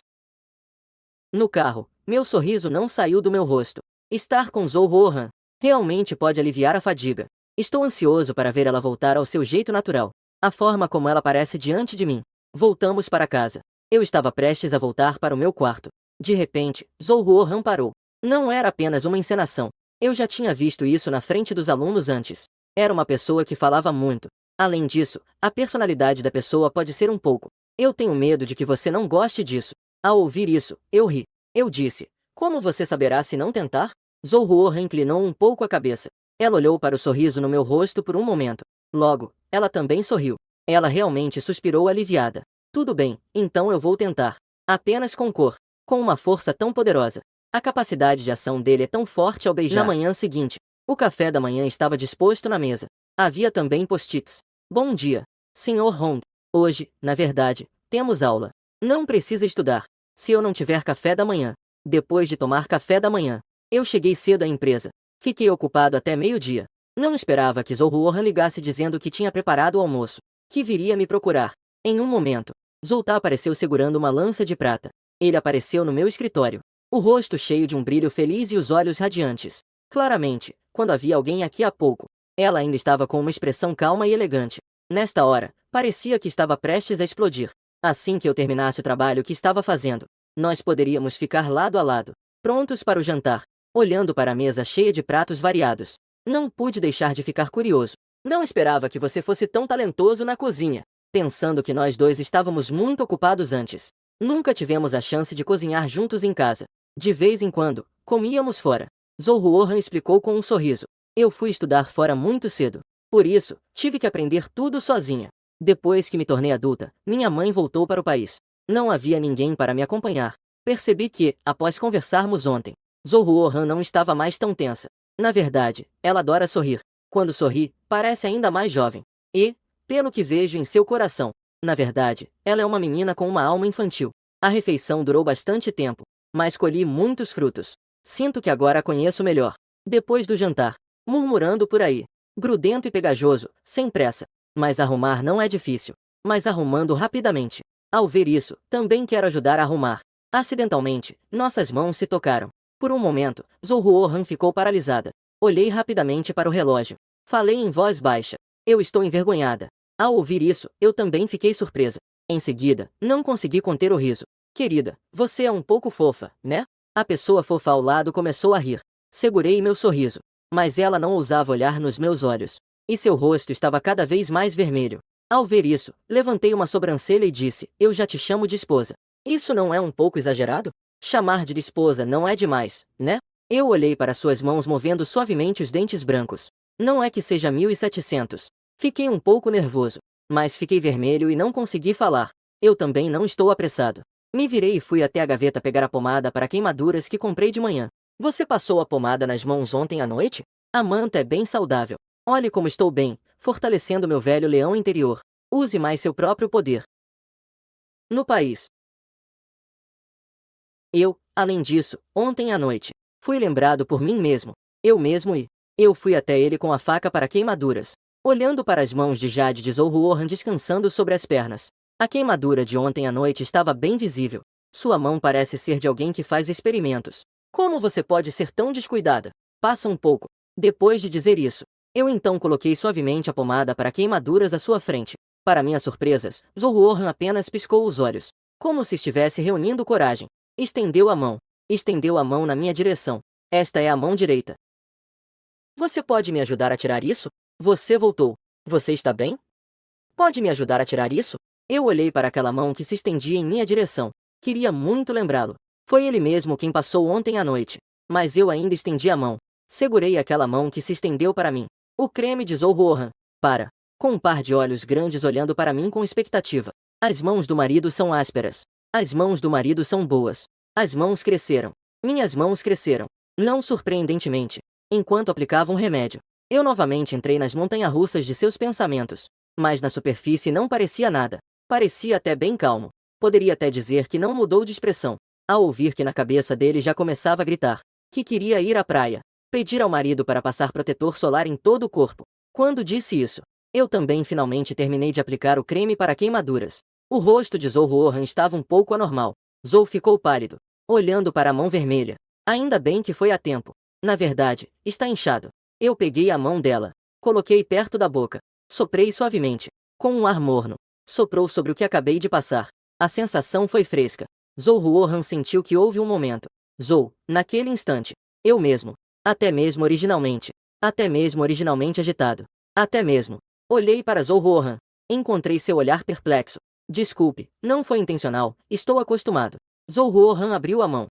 No carro, meu sorriso não saiu do meu rosto. Estar com Zhou-Ruohan realmente pode aliviar a fadiga. Estou ansioso para ver ela voltar ao seu jeito natural. A forma como ela parece diante de mim. Voltamos para casa. Eu estava prestes a voltar para o meu quarto. De repente, Zhou-Ruohan parou. Não era apenas uma encenação. Eu já tinha visto isso na frente dos alunos antes. Era uma pessoa que falava muito. Além disso, a personalidade da pessoa pode ser um pouco. Eu tenho medo de que você não goste disso. Ao ouvir isso, eu ri. Eu disse. Como você saberá se não tentar? Zhou-Ruohan inclinou um pouco a cabeça. Ela olhou para o sorriso no meu rosto por um momento. Logo, ela também sorriu. Ela realmente suspirou aliviada. Tudo bem, então eu vou tentar. Apenas com cor. Com uma força tão poderosa. A capacidade de ação dele é tão forte ao beijar. Na manhã seguinte, O café da manhã estava disposto na mesa. Havia também post-its. Bom dia, Sr. Hong. Hoje, na verdade, temos aula. Não precisa estudar. Se eu não tiver café da manhã. Depois de tomar café da manhã, eu cheguei cedo à empresa. Fiquei ocupado até meio-dia. Não esperava que Zhou Ruohan ligasse dizendo que tinha preparado o almoço, que viria me procurar. Em um momento, Zhou Ta apareceu segurando uma lança de prata. Ele apareceu no meu escritório, o rosto cheio de um brilho feliz e os olhos radiantes. Claramente, quando havia alguém aqui há pouco, ela ainda estava com uma expressão calma e elegante. Nesta hora, parecia que estava prestes a explodir. Assim que eu terminasse o trabalho que estava fazendo, nós poderíamos ficar lado a lado, prontos para o jantar, olhando para a mesa cheia de pratos variados. Não pude deixar de ficar curioso. Não esperava que você fosse tão talentoso na cozinha, pensando que nós dois estávamos muito ocupados antes. Nunca tivemos a chance de cozinhar juntos em casa. De vez em quando, comíamos fora. Zhou Ruohan explicou com um sorriso. Eu fui estudar fora muito cedo. Por isso, tive que aprender tudo sozinha. Depois que me tornei adulta, minha mãe voltou para o país. Não havia ninguém para me acompanhar. Percebi que, após conversarmos ontem, Zhou Ruohan não estava mais tão tensa. Na verdade, ela adora sorrir. Quando sorri, parece ainda mais jovem. E, pelo que vejo em seu coração, na verdade, ela é uma menina com uma alma infantil. A refeição durou bastante tempo, mas colhi muitos frutos. Sinto que agora a conheço melhor. Depois do jantar, murmurando por aí, grudento e pegajoso, sem pressa. Mas arrumar não é difícil. Mas arrumando rapidamente. Ao ver isso, também quero ajudar a arrumar. Acidentalmente, nossas mãos se tocaram. Por um momento, Zhou Ruohan ficou paralisada. Olhei rapidamente para o relógio. Falei em voz baixa. Eu estou envergonhada. Ao ouvir isso, eu também fiquei surpresa. Em seguida, não consegui conter o riso. Querida, você é um pouco fofa, né? A pessoa fofa ao lado começou a rir. Segurei meu sorriso. Mas ela não ousava olhar nos meus olhos. E seu rosto estava cada vez mais vermelho. Ao ver isso, levantei uma sobrancelha e disse, eu já te chamo de esposa. Isso não é um pouco exagerado? Chamar de esposa não é demais, né? Eu olhei para suas mãos movendo suavemente os dentes brancos. Não é que seja 1700. Fiquei um pouco nervoso, mas fiquei vermelho e não consegui falar. Eu também não estou apressado. Me virei e fui até a gaveta pegar a pomada para queimaduras que comprei de manhã. Você passou a pomada nas mãos ontem à noite? A manta é bem saudável. Olhe como estou bem, fortalecendo meu velho leão interior. Use mais seu próprio poder. No país. Além disso, ontem à noite, fui lembrado por mim mesmo. Eu fui até ele com a faca para queimaduras, olhando para as mãos de Jade de Zhou Ruohan descansando sobre as pernas. A queimadura de ontem à noite estava bem visível. Sua mão parece ser de alguém que faz experimentos. Como você pode ser tão descuidada? Passa um pouco. Depois de dizer isso, eu então coloquei suavemente a pomada para queimaduras à sua frente. Para minhas surpresas, Zhou Ruohan apenas piscou os olhos, como se estivesse reunindo coragem. Estendeu a mão. Estendeu a mão na minha direção. Esta é a mão direita. Você pode me ajudar a tirar isso? Você voltou. Você está bem? Pode me ajudar a tirar isso? Eu olhei para aquela mão que se estendia em minha direção. Queria muito lembrá-lo. Foi ele mesmo quem passou ontem à noite. Mas eu ainda estendi a mão. Segurei aquela mão que se estendeu para mim. O creme de Zhou Ruohan. Com um par de olhos grandes olhando para mim com expectativa. As mãos do marido são ásperas. As mãos do marido são boas. As mãos cresceram. Minhas mãos cresceram. Não surpreendentemente. Enquanto aplicava um remédio, eu novamente entrei nas montanhas-russas de seus pensamentos. Mas na superfície não parecia nada. Parecia até bem calmo. Poderia até dizer que não mudou de expressão. Ao ouvir que na cabeça dele já começava a gritar que queria ir à praia, pedir ao marido para passar protetor solar em todo o corpo. Quando disse isso, eu também finalmente terminei de aplicar o creme para queimaduras. O rosto de Zhou Ruohan estava um pouco anormal. Zhou ficou pálido, olhando para a mão vermelha. Ainda bem que foi a tempo. Na verdade, está inchado. Eu peguei a mão dela, coloquei perto da boca, soprei suavemente, com um ar morno. Soprou sobre o que acabei de passar. A sensação foi fresca. Zhou Ruohan sentiu que houve um momento. Zhou, naquele instante. Eu mesmo. Até mesmo originalmente agitado. Até mesmo. Olhei para Zhou Ruohan. Encontrei seu olhar perplexo. Desculpe, não foi intencional, estou acostumado. Zhou Ruohan abriu a mão.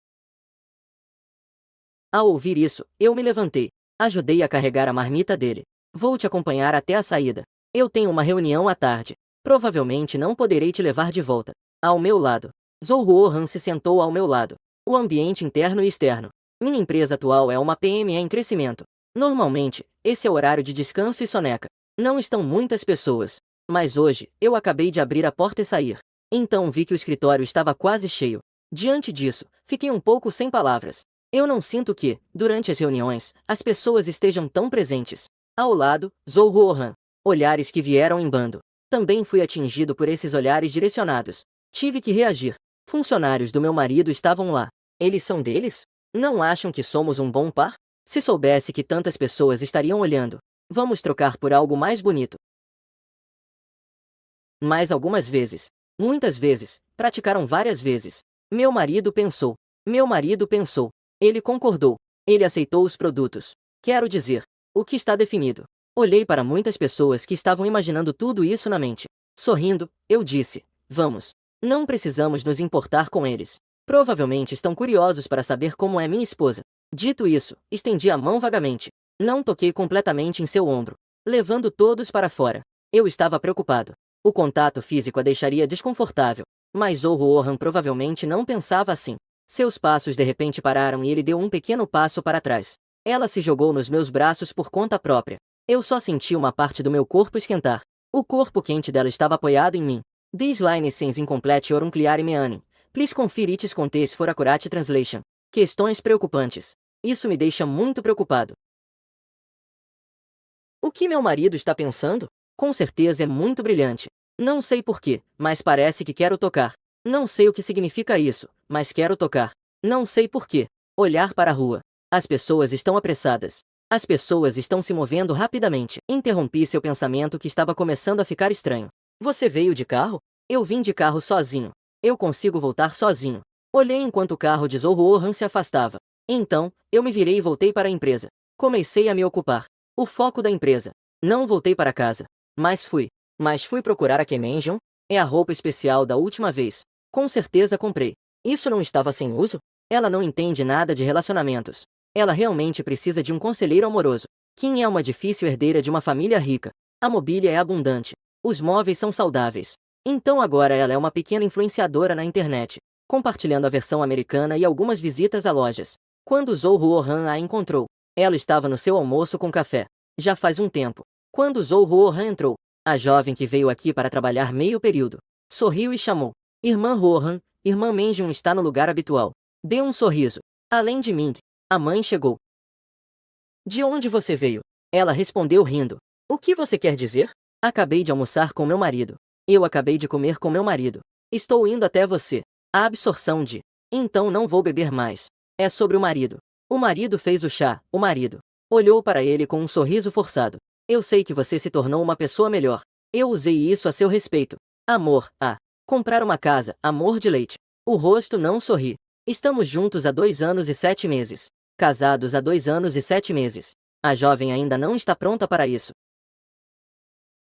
Ao ouvir isso, eu me levantei. Ajudei a carregar a marmita dele. Vou te acompanhar até a saída. Eu tenho uma reunião à tarde. Provavelmente não poderei te levar de volta. Ao meu lado. Zhou Ruohan se sentou ao meu lado. O ambiente interno e externo. Minha empresa atual é uma PME em crescimento. Normalmente, esse é o horário de descanso e soneca. Não estão muitas pessoas. Mas hoje, eu acabei de abrir a porta e sair. Então vi que o escritório estava quase cheio. Diante disso, fiquei um pouco sem palavras. Eu não sinto que, durante as reuniões, as pessoas estejam tão presentes. Ao lado, Zhou Ruohan. Olhares que vieram em bando. Também fui atingido por esses olhares direcionados. Tive que reagir. Funcionários do meu marido estavam lá. Eles são deles? Não acham que somos um bom par? Se soubesse que tantas pessoas estariam olhando, vamos trocar por algo mais bonito. Mas algumas vezes, muitas vezes, praticaram várias vezes. Meu marido pensou. Meu marido pensou. Ele concordou. Ele aceitou os produtos. Quero dizer, o que está definido. Olhei para muitas pessoas que estavam imaginando tudo isso na mente. Sorrindo, eu disse: vamos. Não precisamos nos importar com eles. Provavelmente estão curiosos para saber como é minha esposa. Dito isso, estendi a mão vagamente. Não toquei completamente em seu ombro, levando todos para fora. Eu estava preocupado. O contato físico a deixaria desconfortável, mas Zhou Ruohan provavelmente não pensava assim. Seus passos de repente pararam e ele deu um pequeno passo para trás. Ela se jogou nos meus braços por conta própria. Eu só senti uma parte do meu corpo esquentar. O corpo quente dela estava apoiado em mim. These lines seems incomplete or unclear meaning. Please confirm it context for accurate translation. Questões preocupantes. Isso me deixa muito preocupado. O que meu marido está pensando? Com certeza é muito brilhante. Não sei porquê, mas parece que quero tocar. Não sei o que significa isso, mas quero tocar. Não sei porquê. Olhar para a rua. As pessoas estão apressadas. As pessoas estão se movendo rapidamente. Interrompi seu pensamento que estava começando a ficar estranho. Você veio de carro? Eu vim de carro sozinho. Eu consigo voltar sozinho. Olhei enquanto o carro de Zhou Ruohan se afastava. Então, eu me virei e voltei para a empresa. Comecei a me ocupar. O foco da empresa. Não voltei para casa. Mas fui procurar a Kemenjion. É a roupa especial da última vez. Com certeza comprei. Isso não estava sem uso? Ela não entende nada de relacionamentos. Ela realmente precisa de um conselheiro amoroso. Kim é uma difícil herdeira de uma família rica. A mobília é abundante. Os móveis são saudáveis. Então agora ela é uma pequena influenciadora na internet, compartilhando a versão americana e algumas visitas a lojas. Quando Zhou Ruohan a encontrou, ela estava no seu almoço com café. Já faz um tempo. Quando Zhou Ruohan entrou, a jovem que veio aqui para trabalhar meio período, sorriu e chamou. Irmã Ruohan, irmã Menjun está no lugar habitual. Deu um sorriso. Além de mim, a mãe chegou. De onde você veio? Ela respondeu rindo. O que você quer dizer? Acabei de almoçar com meu marido. Eu acabei de comer com meu marido. Estou indo até você. A absorção de. Então não vou beber mais. É sobre o marido. O marido fez o chá, o marido. Olhou para ele com um sorriso forçado. Eu sei que você se tornou uma pessoa melhor. Eu usei isso a seu respeito. Amor, comprar uma casa, amor de leite. O rosto não sorri. Estamos juntos há 2 anos e 7 meses. Casados há 2 anos e 7 meses. A jovem ainda não está pronta para isso.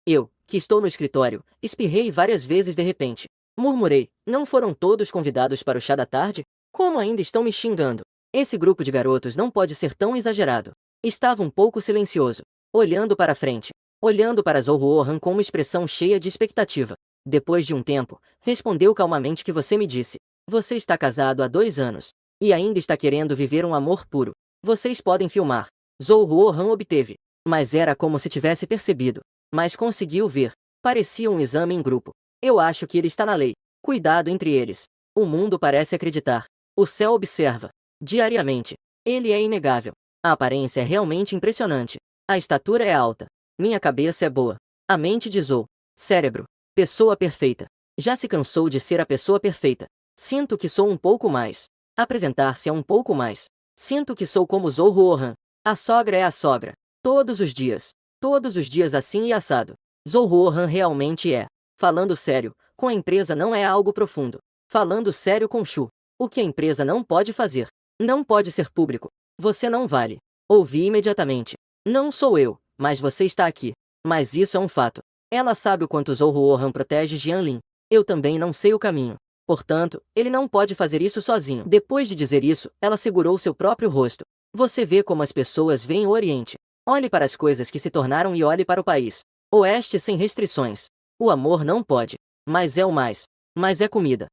Eu, que estou no escritório, espirrei várias vezes de repente. Murmurei, não foram todos convidados para o chá da tarde? Como ainda estão me xingando? Esse grupo de garotos não pode ser tão exagerado. Estava um pouco silencioso, olhando para frente, olhando para Zhou Ruohan com uma expressão cheia de expectativa. Depois de um tempo, respondeu calmamente que você me disse. Você está casado há 2 anos. E ainda está querendo viver um amor puro. Vocês podem filmar. Zhou Ruohan obteve. Mas era como se tivesse percebido. Mas conseguiu ver. Parecia um exame em grupo. Eu acho que ele está na lei. Cuidado entre eles. O mundo parece acreditar. O céu observa. Diariamente. Ele é inegável. A aparência é realmente impressionante. A estatura é alta. Minha cabeça é boa. A mente de Zhou. Cérebro. Pessoa perfeita. Já se cansou de ser a pessoa perfeita. Sinto que sou um pouco mais. Apresentar-se é um pouco mais. Sinto que sou como Zhou Ruohan. A sogra é a sogra. Todos os dias. Todos os dias assim e assado. Zhou Ruohan realmente é. Falando sério, com a empresa não é algo profundo. Falando sério com Shu. O que a empresa não pode fazer. Não pode ser público. Você não vale. Ouvi imediatamente. Não sou eu, mas você está aqui. Mas isso é um fato. Ela sabe o quanto Zhou Ruohan protege Jianlin. Eu também não sei o caminho. Portanto, ele não pode fazer isso sozinho. Depois de dizer isso, ela segurou seu próprio rosto. Você vê como as pessoas veem o Oriente. Olhe para as coisas que se tornaram e olhe para o país. Oeste sem restrições. O amor não pode. Mas é o mais. Mas é comida.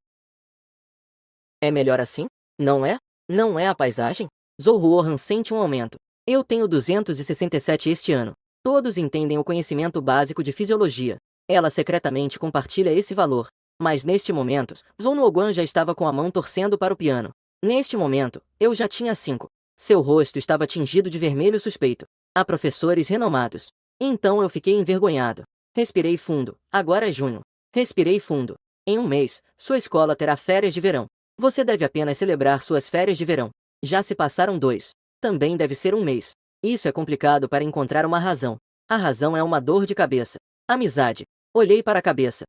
É melhor assim? Não é? Não é a paisagem? Zhou Ruohan sente um aumento. Eu tenho 267 este ano. Todos entendem o conhecimento básico de fisiologia. Ela secretamente compartilha esse valor. Mas neste momento, Zhou Nuoguan já estava com a mão torcendo para o piano. Neste momento, eu já tinha 5. Seu rosto estava tingido de vermelho suspeito. Há professores renomados. Então eu fiquei envergonhado. Respirei fundo. Agora é junho. Respirei fundo. Em um mês, sua escola terá férias de verão. Você deve apenas celebrar suas férias de verão. Já se passaram 2. Também deve ser um mês. Isso é complicado para encontrar uma razão. A razão é uma dor de cabeça. Amizade. Olhei para a cabeça.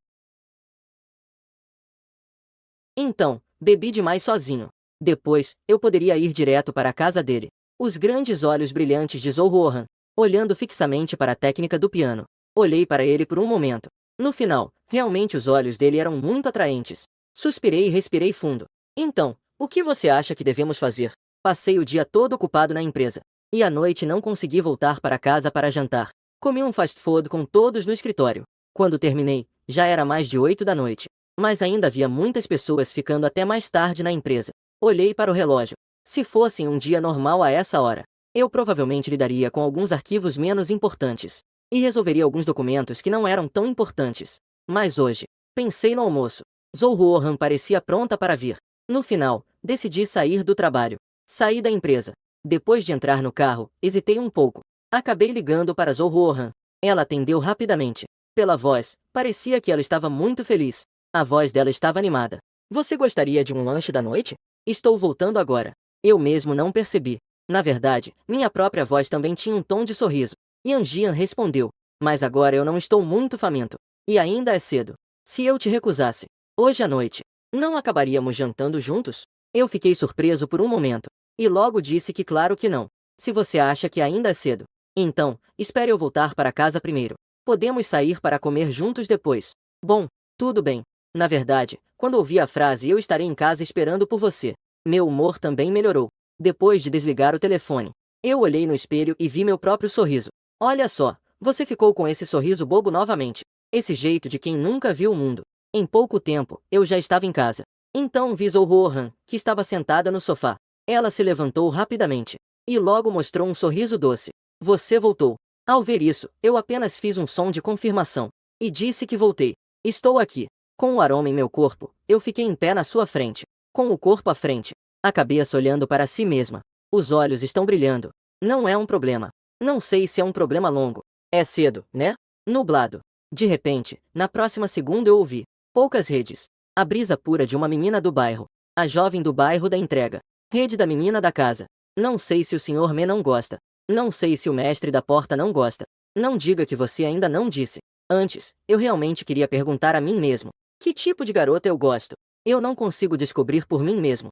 Então, bebi demais sozinho. Depois, eu poderia ir direto para a casa dele. Os grandes olhos brilhantes de Zhou Ruohan, olhando fixamente para a técnica do piano. Olhei para ele por um momento. No final, realmente os olhos dele eram muito atraentes. Suspirei e respirei fundo. Então, o que você acha que devemos fazer? Passei o dia todo ocupado na empresa. E à noite não consegui voltar para casa para jantar. Comi um fast food com todos no escritório. Quando terminei, já era mais de 8 da noite. Mas ainda havia muitas pessoas ficando até mais tarde na empresa. Olhei para o relógio. Se fosse um dia normal a essa hora, eu provavelmente lidaria com alguns arquivos menos importantes. E resolveria alguns documentos que não eram tão importantes. Mas hoje, pensei no almoço. Zhou Ruohan parecia pronta para vir. No final, decidi sair do trabalho. Saí da empresa. Depois de entrar no carro, hesitei um pouco. Acabei ligando para Zhou Ruohan. Ela atendeu rapidamente. Pela voz, parecia que ela estava muito feliz. A voz dela estava animada. Você gostaria de um lanche da noite? Estou voltando agora. Eu mesmo não percebi. Na verdade, minha própria voz também tinha um tom de sorriso. Yan Jian respondeu. Mas agora eu não estou muito faminto. E ainda é cedo. Se eu te recusasse, hoje à noite, não acabaríamos jantando juntos? Eu fiquei surpreso por um momento. E logo disse que claro que não. Se você acha que ainda é cedo, então, espere eu voltar para casa primeiro. Podemos sair para comer juntos depois. Bom, tudo bem. Na verdade, quando ouvi a frase eu estarei em casa esperando por você, meu humor também melhorou. Depois de desligar o telefone, eu olhei no espelho e vi meu próprio sorriso. Olha só, você ficou com esse sorriso bobo novamente. Esse jeito de quem nunca viu o mundo. Em pouco tempo, eu já estava em casa. Então vi Zhou Ruohan, que estava sentada no sofá. Ela se levantou rapidamente. E logo mostrou um sorriso doce. Você voltou. Ao ver isso, eu apenas fiz um som de confirmação. E disse que voltei. Estou aqui. Com o aroma em meu corpo, eu fiquei em pé na sua frente. Com o corpo à frente. A cabeça olhando para si mesma. Os olhos estão brilhando. Não é um problema. Não sei se é um problema longo. É cedo, né? Nublado. De repente, na próxima segunda eu ouvi. Poucas redes. A brisa pura de uma menina do bairro. A jovem do bairro da entrega. Rede da menina da casa. Não sei se o Sr. Me não gosta. Não sei se o mestre da porta não gosta. Não diga que você ainda não disse. Antes, eu realmente queria perguntar a mim mesmo. Que tipo de garota eu gosto? Eu não consigo descobrir por mim mesmo.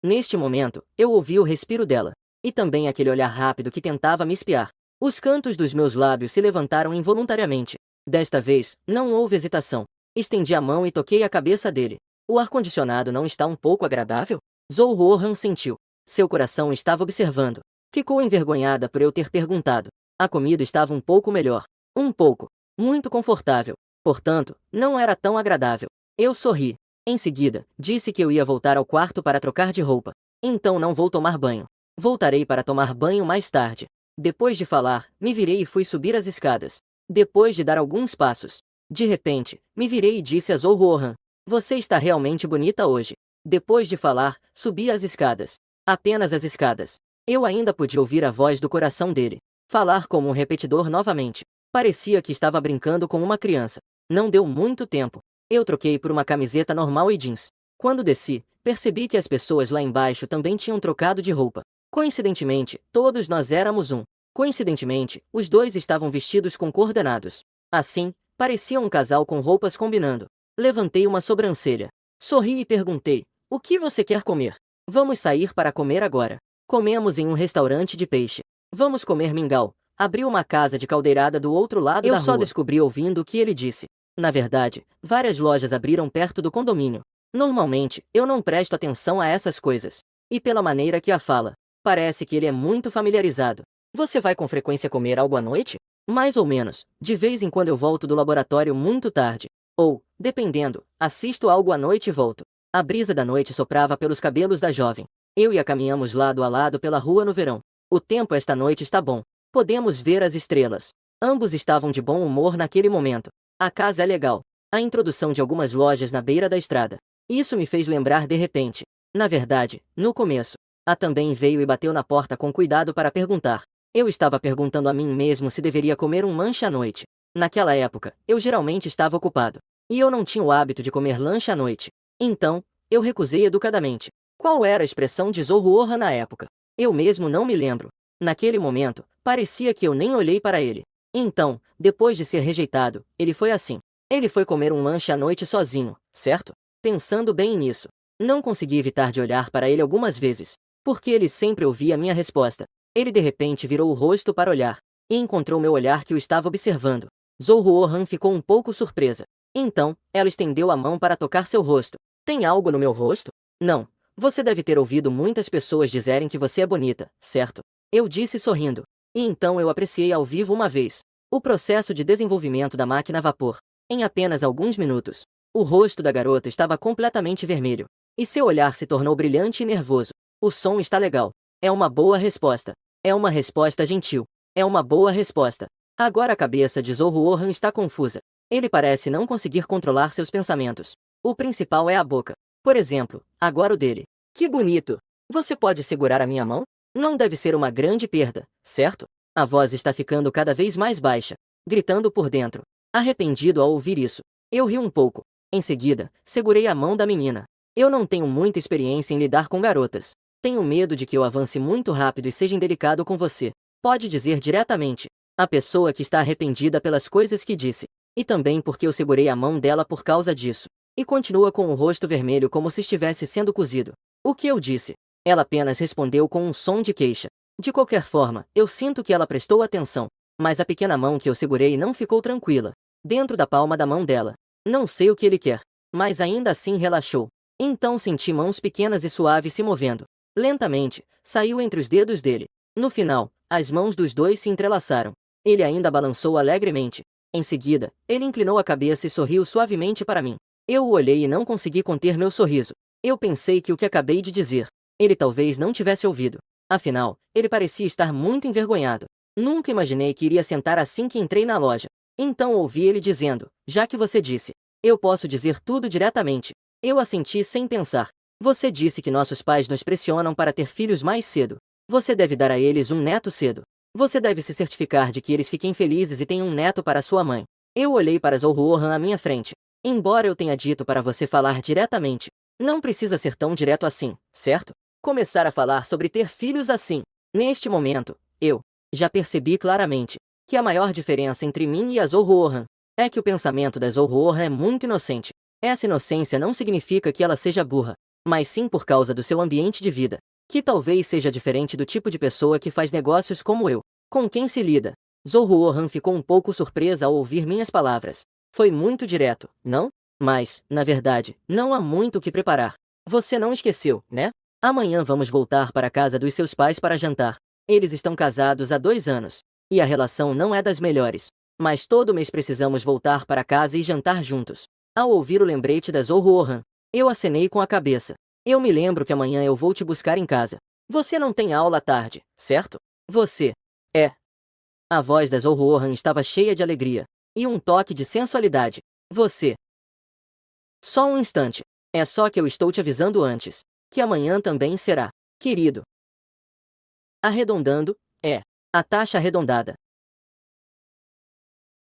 Neste momento, eu ouvi o respiro dela. E também aquele olhar rápido que tentava me espiar. Os cantos dos meus lábios se levantaram involuntariamente. Desta vez, não houve hesitação. Estendi a mão e toquei a cabeça dele. O ar-condicionado não está um pouco agradável? Zhou Ruohan sentiu. Seu coração estava observando. Ficou envergonhada por eu ter perguntado. A comida estava um pouco melhor. Um pouco. Muito confortável. Portanto, não era tão agradável. Eu sorri. Em seguida, disse que eu ia voltar ao quarto para trocar de roupa. Então não vou tomar banho. Voltarei para tomar banho mais tarde. Depois de falar, me virei e fui subir as escadas. Depois de dar alguns passos, de repente, me virei e disse a Zhou Ruohan. Você está realmente bonita hoje. Depois de falar, subi as escadas. Apenas as escadas. Eu ainda podia ouvir a voz do coração dele. Falar como um repetidor novamente. Parecia que estava brincando com uma criança. Não deu muito tempo. Eu troquei por uma camiseta normal e jeans. Quando desci, percebi que as pessoas lá embaixo também tinham trocado de roupa. Coincidentemente, todos nós éramos um. Coincidentemente, os dois estavam vestidos com coordenados. Assim, parecia um casal com roupas combinando. Levantei uma sobrancelha. Sorri e perguntei: o que você quer comer? Vamos sair para comer agora. Comemos em um restaurante de peixe. Vamos comer mingau. Abriu uma casa de caldeirada do outro lado da rua. Eu só descobri ouvindo o que ele disse. Na verdade, várias lojas abriram perto do condomínio. Normalmente, eu não presto atenção a essas coisas. E pela maneira que a fala, parece que ele é muito familiarizado. Você vai com frequência comer algo à noite? Mais ou menos. De vez em quando eu volto do laboratório muito tarde. Ou, dependendo, assisto algo à noite e volto. A brisa da noite soprava pelos cabelos da jovem. Eu e a caminhamos lado a lado pela rua no verão. O tempo esta noite está bom. Podemos ver as estrelas. Ambos estavam de bom humor naquele momento. A casa é legal. A introdução de algumas lojas na beira da estrada. Isso me fez lembrar de repente. Na verdade, no começo. A também veio e bateu na porta com cuidado para perguntar. Eu estava perguntando a mim mesmo se deveria comer um lanche à noite. Naquela época, eu geralmente estava ocupado. E eu não tinha o hábito de comer lanche à noite. Então, eu recusei educadamente. Qual era a expressão de Zhou na época? Eu mesmo não me lembro. Naquele momento, parecia que eu nem olhei para ele. Então, depois de ser rejeitado, ele foi assim. Ele foi comer um lanche à noite sozinho, certo? Pensando bem nisso, não consegui evitar de olhar para ele algumas vezes, porque ele sempre ouvia minha resposta. Ele de repente virou o rosto para olhar, e encontrou meu olhar que o estava observando. Zhou Han ficou um pouco surpresa. Então, ela estendeu a mão para tocar seu rosto. Tem algo no meu rosto? Não. Você deve ter ouvido muitas pessoas dizerem que você é bonita, certo? Eu disse sorrindo. E então eu apreciei ao vivo uma vez. O processo de desenvolvimento da máquina a vapor. Em apenas alguns minutos, o rosto da garota estava completamente vermelho. E seu olhar se tornou brilhante e nervoso. O som está legal. É uma boa resposta. É uma resposta gentil. É uma boa resposta. Agora a cabeça de Zhou Han está confusa. Ele parece não conseguir controlar seus pensamentos. O principal é a boca. Por exemplo, agora o dele. Que bonito! Você pode segurar a minha mão? Não deve ser uma grande perda, certo? A voz está ficando cada vez mais baixa, gritando por dentro. Arrependido ao ouvir isso, eu ri um pouco. Em seguida, segurei a mão da menina. Eu não tenho muita experiência em lidar com garotas. Tenho medo de que eu avance muito rápido e seja indelicado com você. Pode dizer diretamente. A pessoa que está arrependida pelas coisas que disse. E também porque eu segurei a mão dela por causa disso. E continua com o rosto vermelho como se estivesse sendo cozido. O que eu disse? Ela apenas respondeu com um som de queixa. De qualquer forma, eu sinto que ela prestou atenção. Mas a pequena mão que eu segurei não ficou tranquila. Dentro da palma da mão dela. Não sei o que ele quer. Mas ainda assim relaxou. Então senti mãos pequenas e suaves se movendo. Lentamente, saiu entre os dedos dele. No final, as mãos dos dois se entrelaçaram. Ele ainda balançou alegremente. Em seguida, ele inclinou a cabeça e sorriu suavemente para mim. Eu o olhei e não consegui conter meu sorriso. Eu pensei que o que acabei de dizer, ele talvez não tivesse ouvido. Afinal, ele parecia estar muito envergonhado. Nunca imaginei que iria sentar assim que entrei na loja. Então ouvi ele dizendo, já que você disse, eu posso dizer tudo diretamente. Eu assenti sem pensar. Você disse que nossos pais nos pressionam para ter filhos mais cedo. Você deve dar a eles um neto cedo. Você deve se certificar de que eles fiquem felizes e tenham um neto para sua mãe. Eu olhei para Zhou Han à minha frente. Embora eu tenha dito para você falar diretamente, não precisa ser tão direto assim, certo? Começar a falar sobre ter filhos assim. Neste momento, eu já percebi claramente que a maior diferença entre mim e a Zhou Han é que o pensamento da Zhou Han é muito inocente. Essa inocência não significa que ela seja burra, mas sim por causa do seu ambiente de vida, que talvez seja diferente do tipo de pessoa que faz negócios como eu, com quem se lida. Zhou Han ficou um pouco surpresa ao ouvir minhas palavras. Foi muito direto, não? Mas, na verdade, não há muito o que preparar. Você não esqueceu, né? Amanhã vamos voltar para a casa dos seus pais para jantar. Eles estão casados há 2 anos. E a relação não é das melhores. Mas todo mês precisamos voltar para casa e jantar juntos. Ao ouvir o lembrete da Zhou Han, eu acenei com a cabeça. Eu me lembro que amanhã eu vou te buscar em casa. Você não tem aula à tarde, certo? Você é. A voz da Zhou Han estava cheia de alegria. E um toque de sensualidade. Você. Só um instante. É só que eu estou te avisando antes. Que amanhã também será. Querido. Arredondando, é. A taxa arredondada.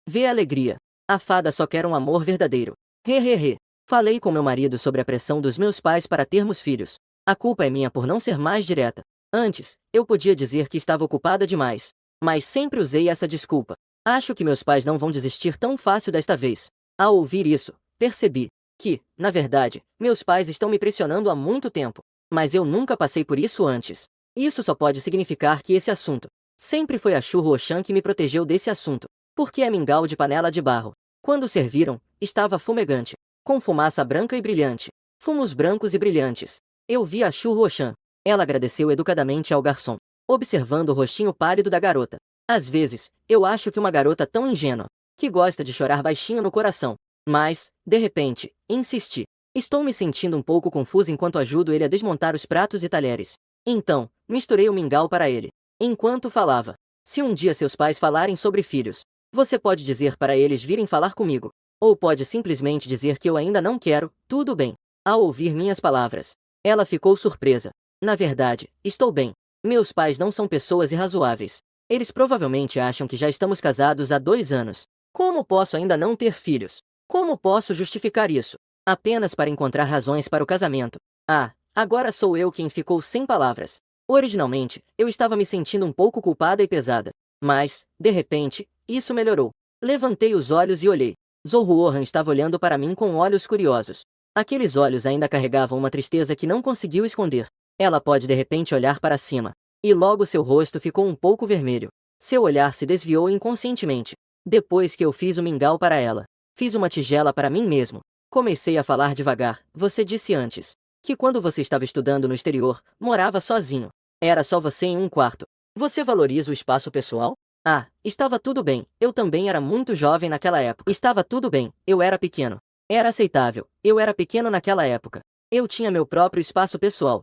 Vê a alegria. A fada só quer um amor verdadeiro. He. Falei com meu marido sobre a pressão dos meus pais para termos filhos. A culpa é minha por não ser mais direta. Antes, eu podia dizer que estava ocupada demais. Mas sempre usei essa desculpa. Acho que meus pais não vão desistir tão fácil desta vez. Ao ouvir isso, percebi que, na verdade, meus pais estão me pressionando há muito tempo. Mas eu nunca passei por isso antes. Isso só pode significar que esse assunto sempre foi a Shu Roshan que me protegeu desse assunto. Porque é mingau de panela de barro. Quando serviram, estava fumegante, com fumaça branca e brilhante. Fumos brancos e brilhantes. Eu vi a Shu Roshan. Ela agradeceu educadamente ao garçom, observando o rostinho pálido da garota. Às vezes, eu acho que uma garota tão ingênua, que gosta de chorar baixinho no coração. Mas, de repente, insisti. Estou me sentindo um pouco confusa enquanto ajudo ele a desmontar os pratos e talheres. Então, misturei o mingau para ele. enquanto falava. Se um dia seus pais falarem sobre filhos, você pode dizer para eles virem falar comigo. Ou pode simplesmente dizer que eu ainda não quero, tudo bem. Ao ouvir minhas palavras, ela ficou surpresa. Na verdade, estou bem. Meus pais não são pessoas irrazoáveis. Eles provavelmente acham que já estamos casados há 2 anos. Como posso ainda não ter filhos? Como posso justificar isso? Apenas para encontrar razões para o casamento. Ah, agora sou eu quem ficou sem palavras. Originalmente, eu estava me sentindo um pouco culpada e pesada. Mas, de repente, isso melhorou. Levantei os olhos e olhei. Zhou estava olhando para mim com olhos curiosos. Aqueles olhos ainda carregavam uma tristeza que não conseguiu esconder. Ela pode de repente olhar para cima. E logo seu rosto ficou um pouco vermelho. Seu olhar se desviou inconscientemente. Depois que eu fiz o mingau para ela, fiz uma tigela para mim mesmo. Comecei a falar devagar. Você disse antes que quando você estava estudando no exterior, morava sozinho. Era só você em um quarto. Você valoriza o espaço pessoal? Ah, estava tudo bem. Eu também era muito jovem naquela época. Estava tudo bem. Eu era pequeno. Era aceitável. Eu era pequeno naquela época. Eu tinha meu próprio espaço pessoal.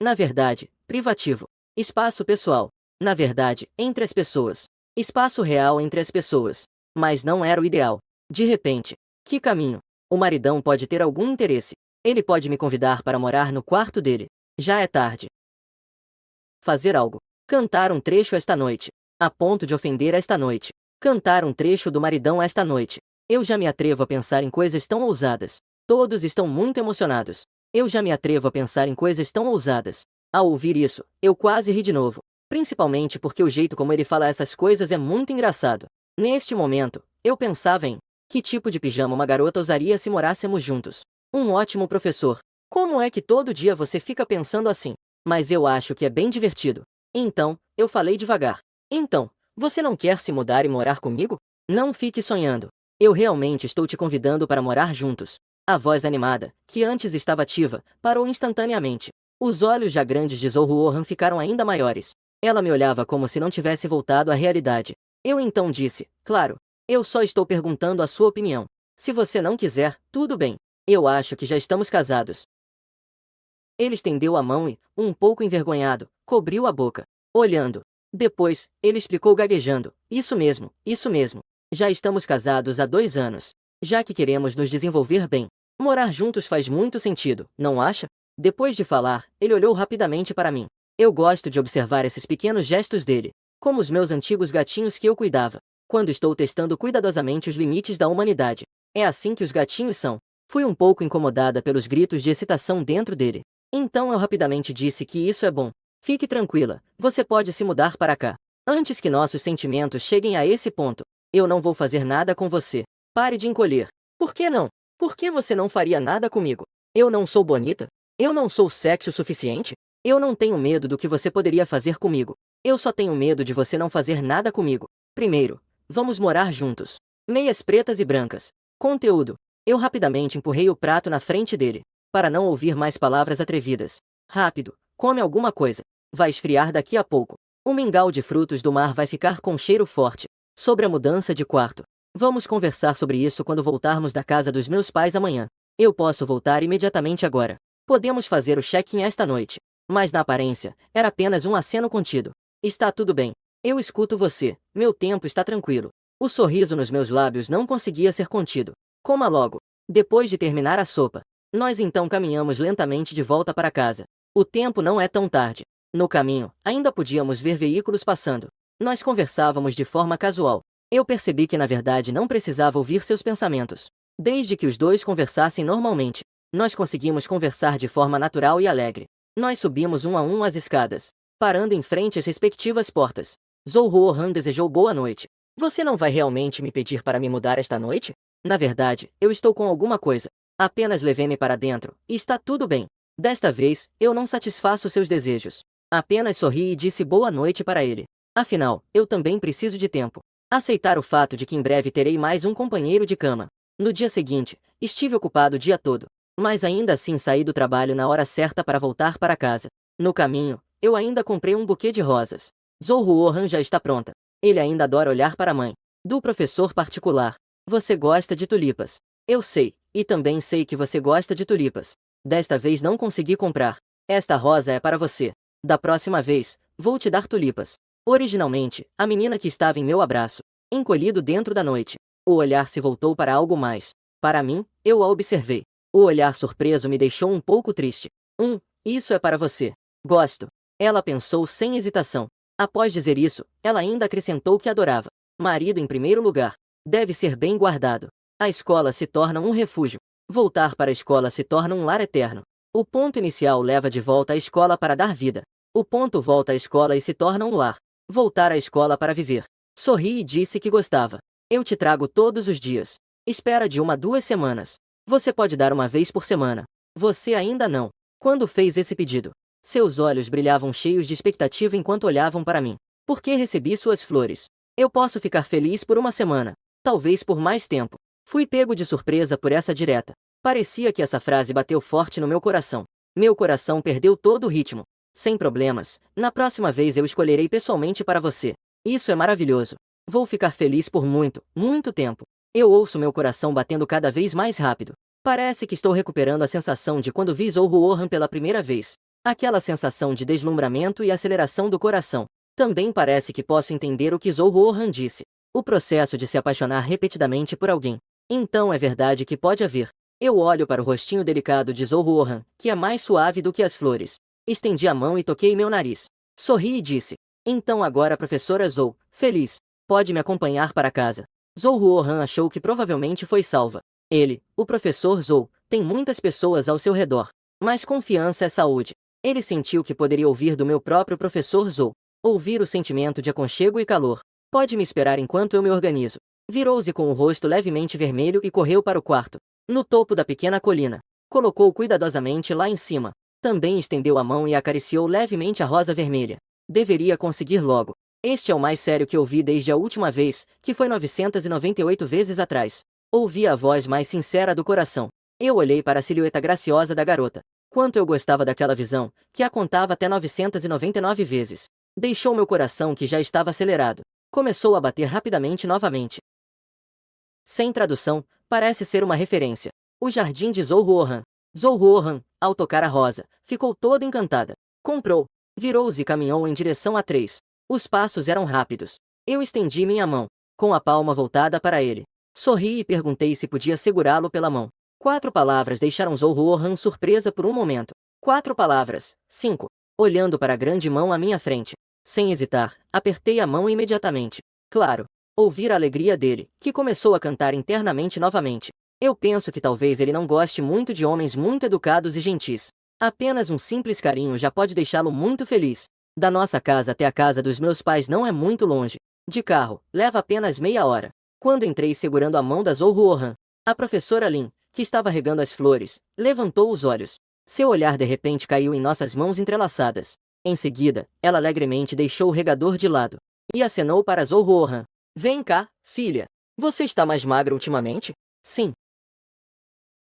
Na verdade, privativo. Espaço pessoal. Na verdade, entre as pessoas. Espaço real entre as pessoas. Mas não era o ideal. De repente, que caminho? O maridão pode ter algum interesse. Ele pode me convidar para morar no quarto dele. Já é tarde. Fazer algo. Cantar um trecho esta noite. A ponto de ofender esta noite. Cantar um trecho do maridão esta noite. Eu já me atrevo a pensar em coisas tão ousadas. Todos estão muito emocionados. Eu já me atrevo a pensar em coisas tão ousadas. Ao ouvir isso, eu quase ri de novo. Principalmente porque o jeito como ele fala essas coisas é muito engraçado. Neste momento, eu pensava em que tipo de pijama uma garota usaria se morássemos juntos. Um ótimo professor. Como é que todo dia você fica pensando assim? Mas eu acho que é bem divertido. Então, eu falei devagar. Então, você não quer se mudar e morar comigo? Não fique sonhando. Eu realmente estou te convidando para morar juntos. A voz animada, que antes estava ativa, parou instantaneamente. Os olhos já grandes de Zhou ficaram ainda maiores. Ela me olhava como se não tivesse voltado à realidade. Eu então disse, claro, eu só estou perguntando a sua opinião. Se você não quiser, tudo bem. Eu acho que já estamos casados. Ele estendeu a mão e, um pouco envergonhado, cobriu a boca, olhando. Depois, ele explicou gaguejando, isso mesmo, isso mesmo. Já estamos casados há 2 anos. Já que queremos nos desenvolver bem. Morar juntos faz muito sentido, não acha? Depois de falar, ele olhou rapidamente para mim. Eu gosto de observar esses pequenos gestos dele, como os meus antigos gatinhos que eu cuidava, quando estou testando cuidadosamente os limites da humanidade. É assim que os gatinhos são. Fui um pouco incomodada pelos gritos de excitação dentro dele. Então eu rapidamente disse que isso é bom. Fique tranquila, você pode se mudar para cá. Antes que nossos sentimentos cheguem a esse ponto, eu não vou fazer nada com você. Pare de encolher. Por que não? Por que você não faria nada comigo? Eu não sou bonita? Eu não sou sexy o suficiente? Eu não tenho medo do que você poderia fazer comigo. Eu só tenho medo de você não fazer nada comigo. Primeiro, vamos morar juntos. Meias pretas e brancas. Conteúdo. Eu rapidamente empurrei o prato na frente dele, para não ouvir mais palavras atrevidas. Rápido, come alguma coisa. Vai esfriar daqui a pouco. O mingau de frutos do mar vai ficar com cheiro forte. Sobre a mudança de quarto. Vamos conversar sobre isso quando voltarmos da casa dos meus pais amanhã. Eu posso voltar imediatamente agora. Podemos fazer o check-in esta noite. Mas na aparência, era apenas um aceno contido. Está tudo bem. Eu escuto você. Meu tempo está tranquilo. O sorriso nos meus lábios não conseguia ser contido. Coma logo. Depois de terminar a sopa, nós então caminhamos lentamente de volta para casa. O tempo não é tão tarde. No caminho, ainda podíamos ver veículos passando. Nós conversávamos de forma casual. Eu percebi que na verdade não precisava ouvir seus pensamentos. Desde que os dois conversassem normalmente, nós conseguimos conversar de forma natural e alegre. Nós subimos um a um as escadas, parando em frente às respectivas portas. Zhou Han desejou boa noite. Você não vai realmente me pedir para me mudar esta noite? Na verdade, eu estou com alguma coisa. Apenas levei-me para dentro, e está tudo bem. Desta vez, eu não satisfaço seus desejos. Apenas sorri e disse boa noite para ele. Afinal, eu também preciso de tempo. Aceitar o fato de que em breve terei mais um companheiro de cama. No dia seguinte, estive ocupado o dia todo, mas ainda assim saí do trabalho na hora certa para voltar para casa. No caminho, eu ainda comprei um buquê de rosas. Zhou Han já está pronta. Ele ainda adora olhar para a mãe do professor particular. Você gosta de tulipas. Eu sei, e também sei que você gosta de tulipas. Desta vez não consegui comprar. Esta rosa é para você. Da próxima vez, vou te dar tulipas. Originalmente, a menina que estava em meu abraço, encolhido dentro da noite. O olhar se voltou para algo mais. Para mim, eu a observei. O olhar surpreso me deixou um pouco triste. Isso é para você. Gosto. Ela pensou sem hesitação. Após dizer isso, ela ainda acrescentou que adorava. Marido em primeiro lugar. Deve ser bem guardado. A escola se torna um refúgio. Voltar para a escola se torna um lar eterno. O ponto inicial leva de volta à escola para dar vida. O ponto volta à escola e se torna um lar. Voltar à escola para viver. Sorri e disse que gostava. Eu te trago todos os dias. Espera de 1 a 2 semanas. Você pode dar uma vez por semana. Você ainda não. Quando fez esse pedido? Seus olhos brilhavam cheios de expectativa enquanto olhavam para mim. Por que recebi suas flores? Eu posso ficar feliz por 1 semana. Talvez por mais tempo. Fui pego de surpresa por essa direta. Parecia que essa frase bateu forte no meu coração. Meu coração perdeu todo o ritmo. Sem problemas, na próxima vez eu escolherei pessoalmente para você. Isso é maravilhoso. Vou ficar feliz por muito, muito tempo. Eu ouço meu coração batendo cada vez mais rápido. Parece que estou recuperando a sensação de quando vi Zhou pela primeira vez. Aquela sensação de deslumbramento e aceleração do coração. Também parece que posso entender o que Zhou disse. O processo de se apaixonar repetidamente por alguém. Então é verdade que pode haver. Eu olho para o rostinho delicado de Zhou, que é mais suave do que as flores. Estendi a mão e toquei meu nariz. Sorri e disse: então agora, professora Zhou, feliz, pode me acompanhar para casa. Zhou achou que provavelmente foi salva. Ele, o professor Zhou, tem muitas pessoas ao seu redor. Mas confiança é saúde. Ele sentiu que poderia ouvir do meu próprio professor Zhou. Ouvir o sentimento de aconchego e calor. Pode me esperar enquanto eu me organizo. Virou-se com o rosto levemente vermelho e correu para o quarto. No topo da pequena colina. Colocou cuidadosamente lá em cima. Também estendeu a mão e acariciou levemente a rosa vermelha. Deveria conseguir logo. Este é o mais sério que ouvi desde a última vez, que foi 998 vezes atrás. Ouvi a voz mais sincera do coração. Eu olhei para a silhueta graciosa da garota. Quanto eu gostava daquela visão, que a contava até 999 vezes. Deixou meu coração que já estava acelerado. Começou a bater rapidamente novamente. Sem tradução, parece ser uma referência. O jardim de Zhou. Zhou, ao tocar a rosa, ficou toda encantada. Comprou. Virou-se e caminhou em direção a 3. Os passos eram rápidos. Eu estendi minha mão, com a palma voltada para ele. Sorri e perguntei se podia segurá-lo pela mão. 4 palavras deixaram Zhou surpresa por um momento. 4 palavras. 5. Olhando para a grande mão à minha frente. Sem hesitar, apertei a mão imediatamente. Claro. Ouvir a alegria dele, que começou a cantar internamente novamente. Eu penso que talvez ele não goste muito de homens muito educados e gentis. Apenas um simples carinho já pode deixá-lo muito feliz. Da nossa casa até a casa dos meus pais não é muito longe. De carro, leva apenas meia hora. Quando entrei segurando a mão da Zhou, a professora Lin, que estava regando as flores, levantou os olhos. Seu olhar de repente caiu em nossas mãos entrelaçadas. Em seguida, ela alegremente deixou o regador de lado e acenou para Zhou. Vem cá, filha. Você está mais magra ultimamente? Sim.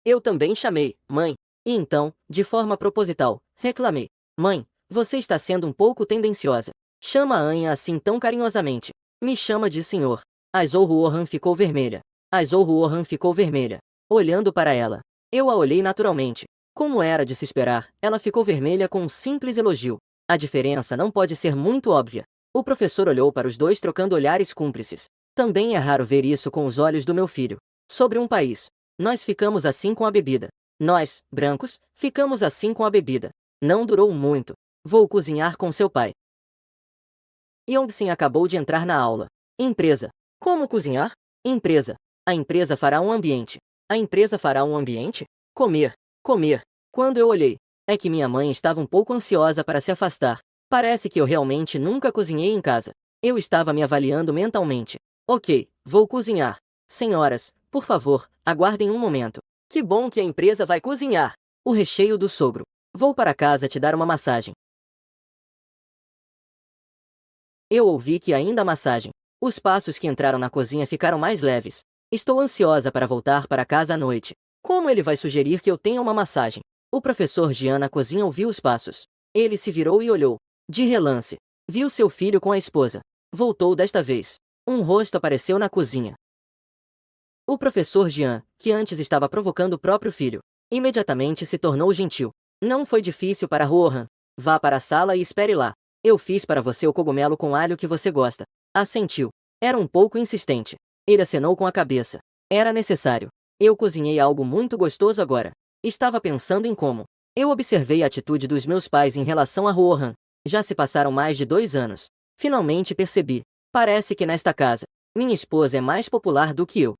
Eu também chamei, mãe. E então, de forma proposital, reclamei. Mãe, você está sendo um pouco tendenciosa. Chama a Anha assim tão carinhosamente. Me chama de senhor. A Zhou ficou vermelha. A Zhou ficou vermelha. Olhando para ela. Eu a olhei naturalmente. Como era de se esperar, ela ficou vermelha com um simples elogio. A diferença não pode ser muito óbvia. O professor olhou para os dois trocando olhares cúmplices. Também é raro ver isso com os olhos do meu filho. Sobre um país. Nós ficamos assim com a bebida. Nós, brancos, ficamos assim com a bebida. Não durou muito. Vou cozinhar com seu pai. Yongsin acabou de entrar na aula. Empresa. Como cozinhar? Empresa. A empresa fará um ambiente. A empresa fará um ambiente? Comer. Comer. Quando eu olhei, é que minha mãe estava um pouco ansiosa para se afastar. Parece que eu realmente nunca cozinhei em casa. Eu estava me avaliando mentalmente. Ok, vou cozinhar. Senhoras, por favor, aguardem um momento. Que bom que a empresa vai cozinhar. O recheio do sogro. Vou para casa te dar uma massagem. Eu ouvi que ainda há massagem. Os passos que entraram na cozinha ficaram mais leves. Estou ansiosa para voltar para casa à noite. Como ele vai sugerir que eu tenha uma massagem? O professor Jian na cozinha ouviu os passos. Ele se virou e olhou. De relance. Viu seu filho com a esposa. Voltou desta vez. Um rosto apareceu na cozinha. O professor Jian, que antes estava provocando o próprio filho, imediatamente se tornou gentil. Não foi difícil para Rohan. Vá para a sala e espere lá. Eu fiz para você o cogumelo com alho que você gosta. Assentiu. Era um pouco insistente. Ele acenou com a cabeça. Era necessário. Eu cozinhei algo muito gostoso agora. Estava pensando em como. Eu observei a atitude dos meus pais em relação a Rohan. Já se passaram mais de 2 anos. Finalmente percebi. Parece que nesta casa, minha esposa é mais popular do que eu.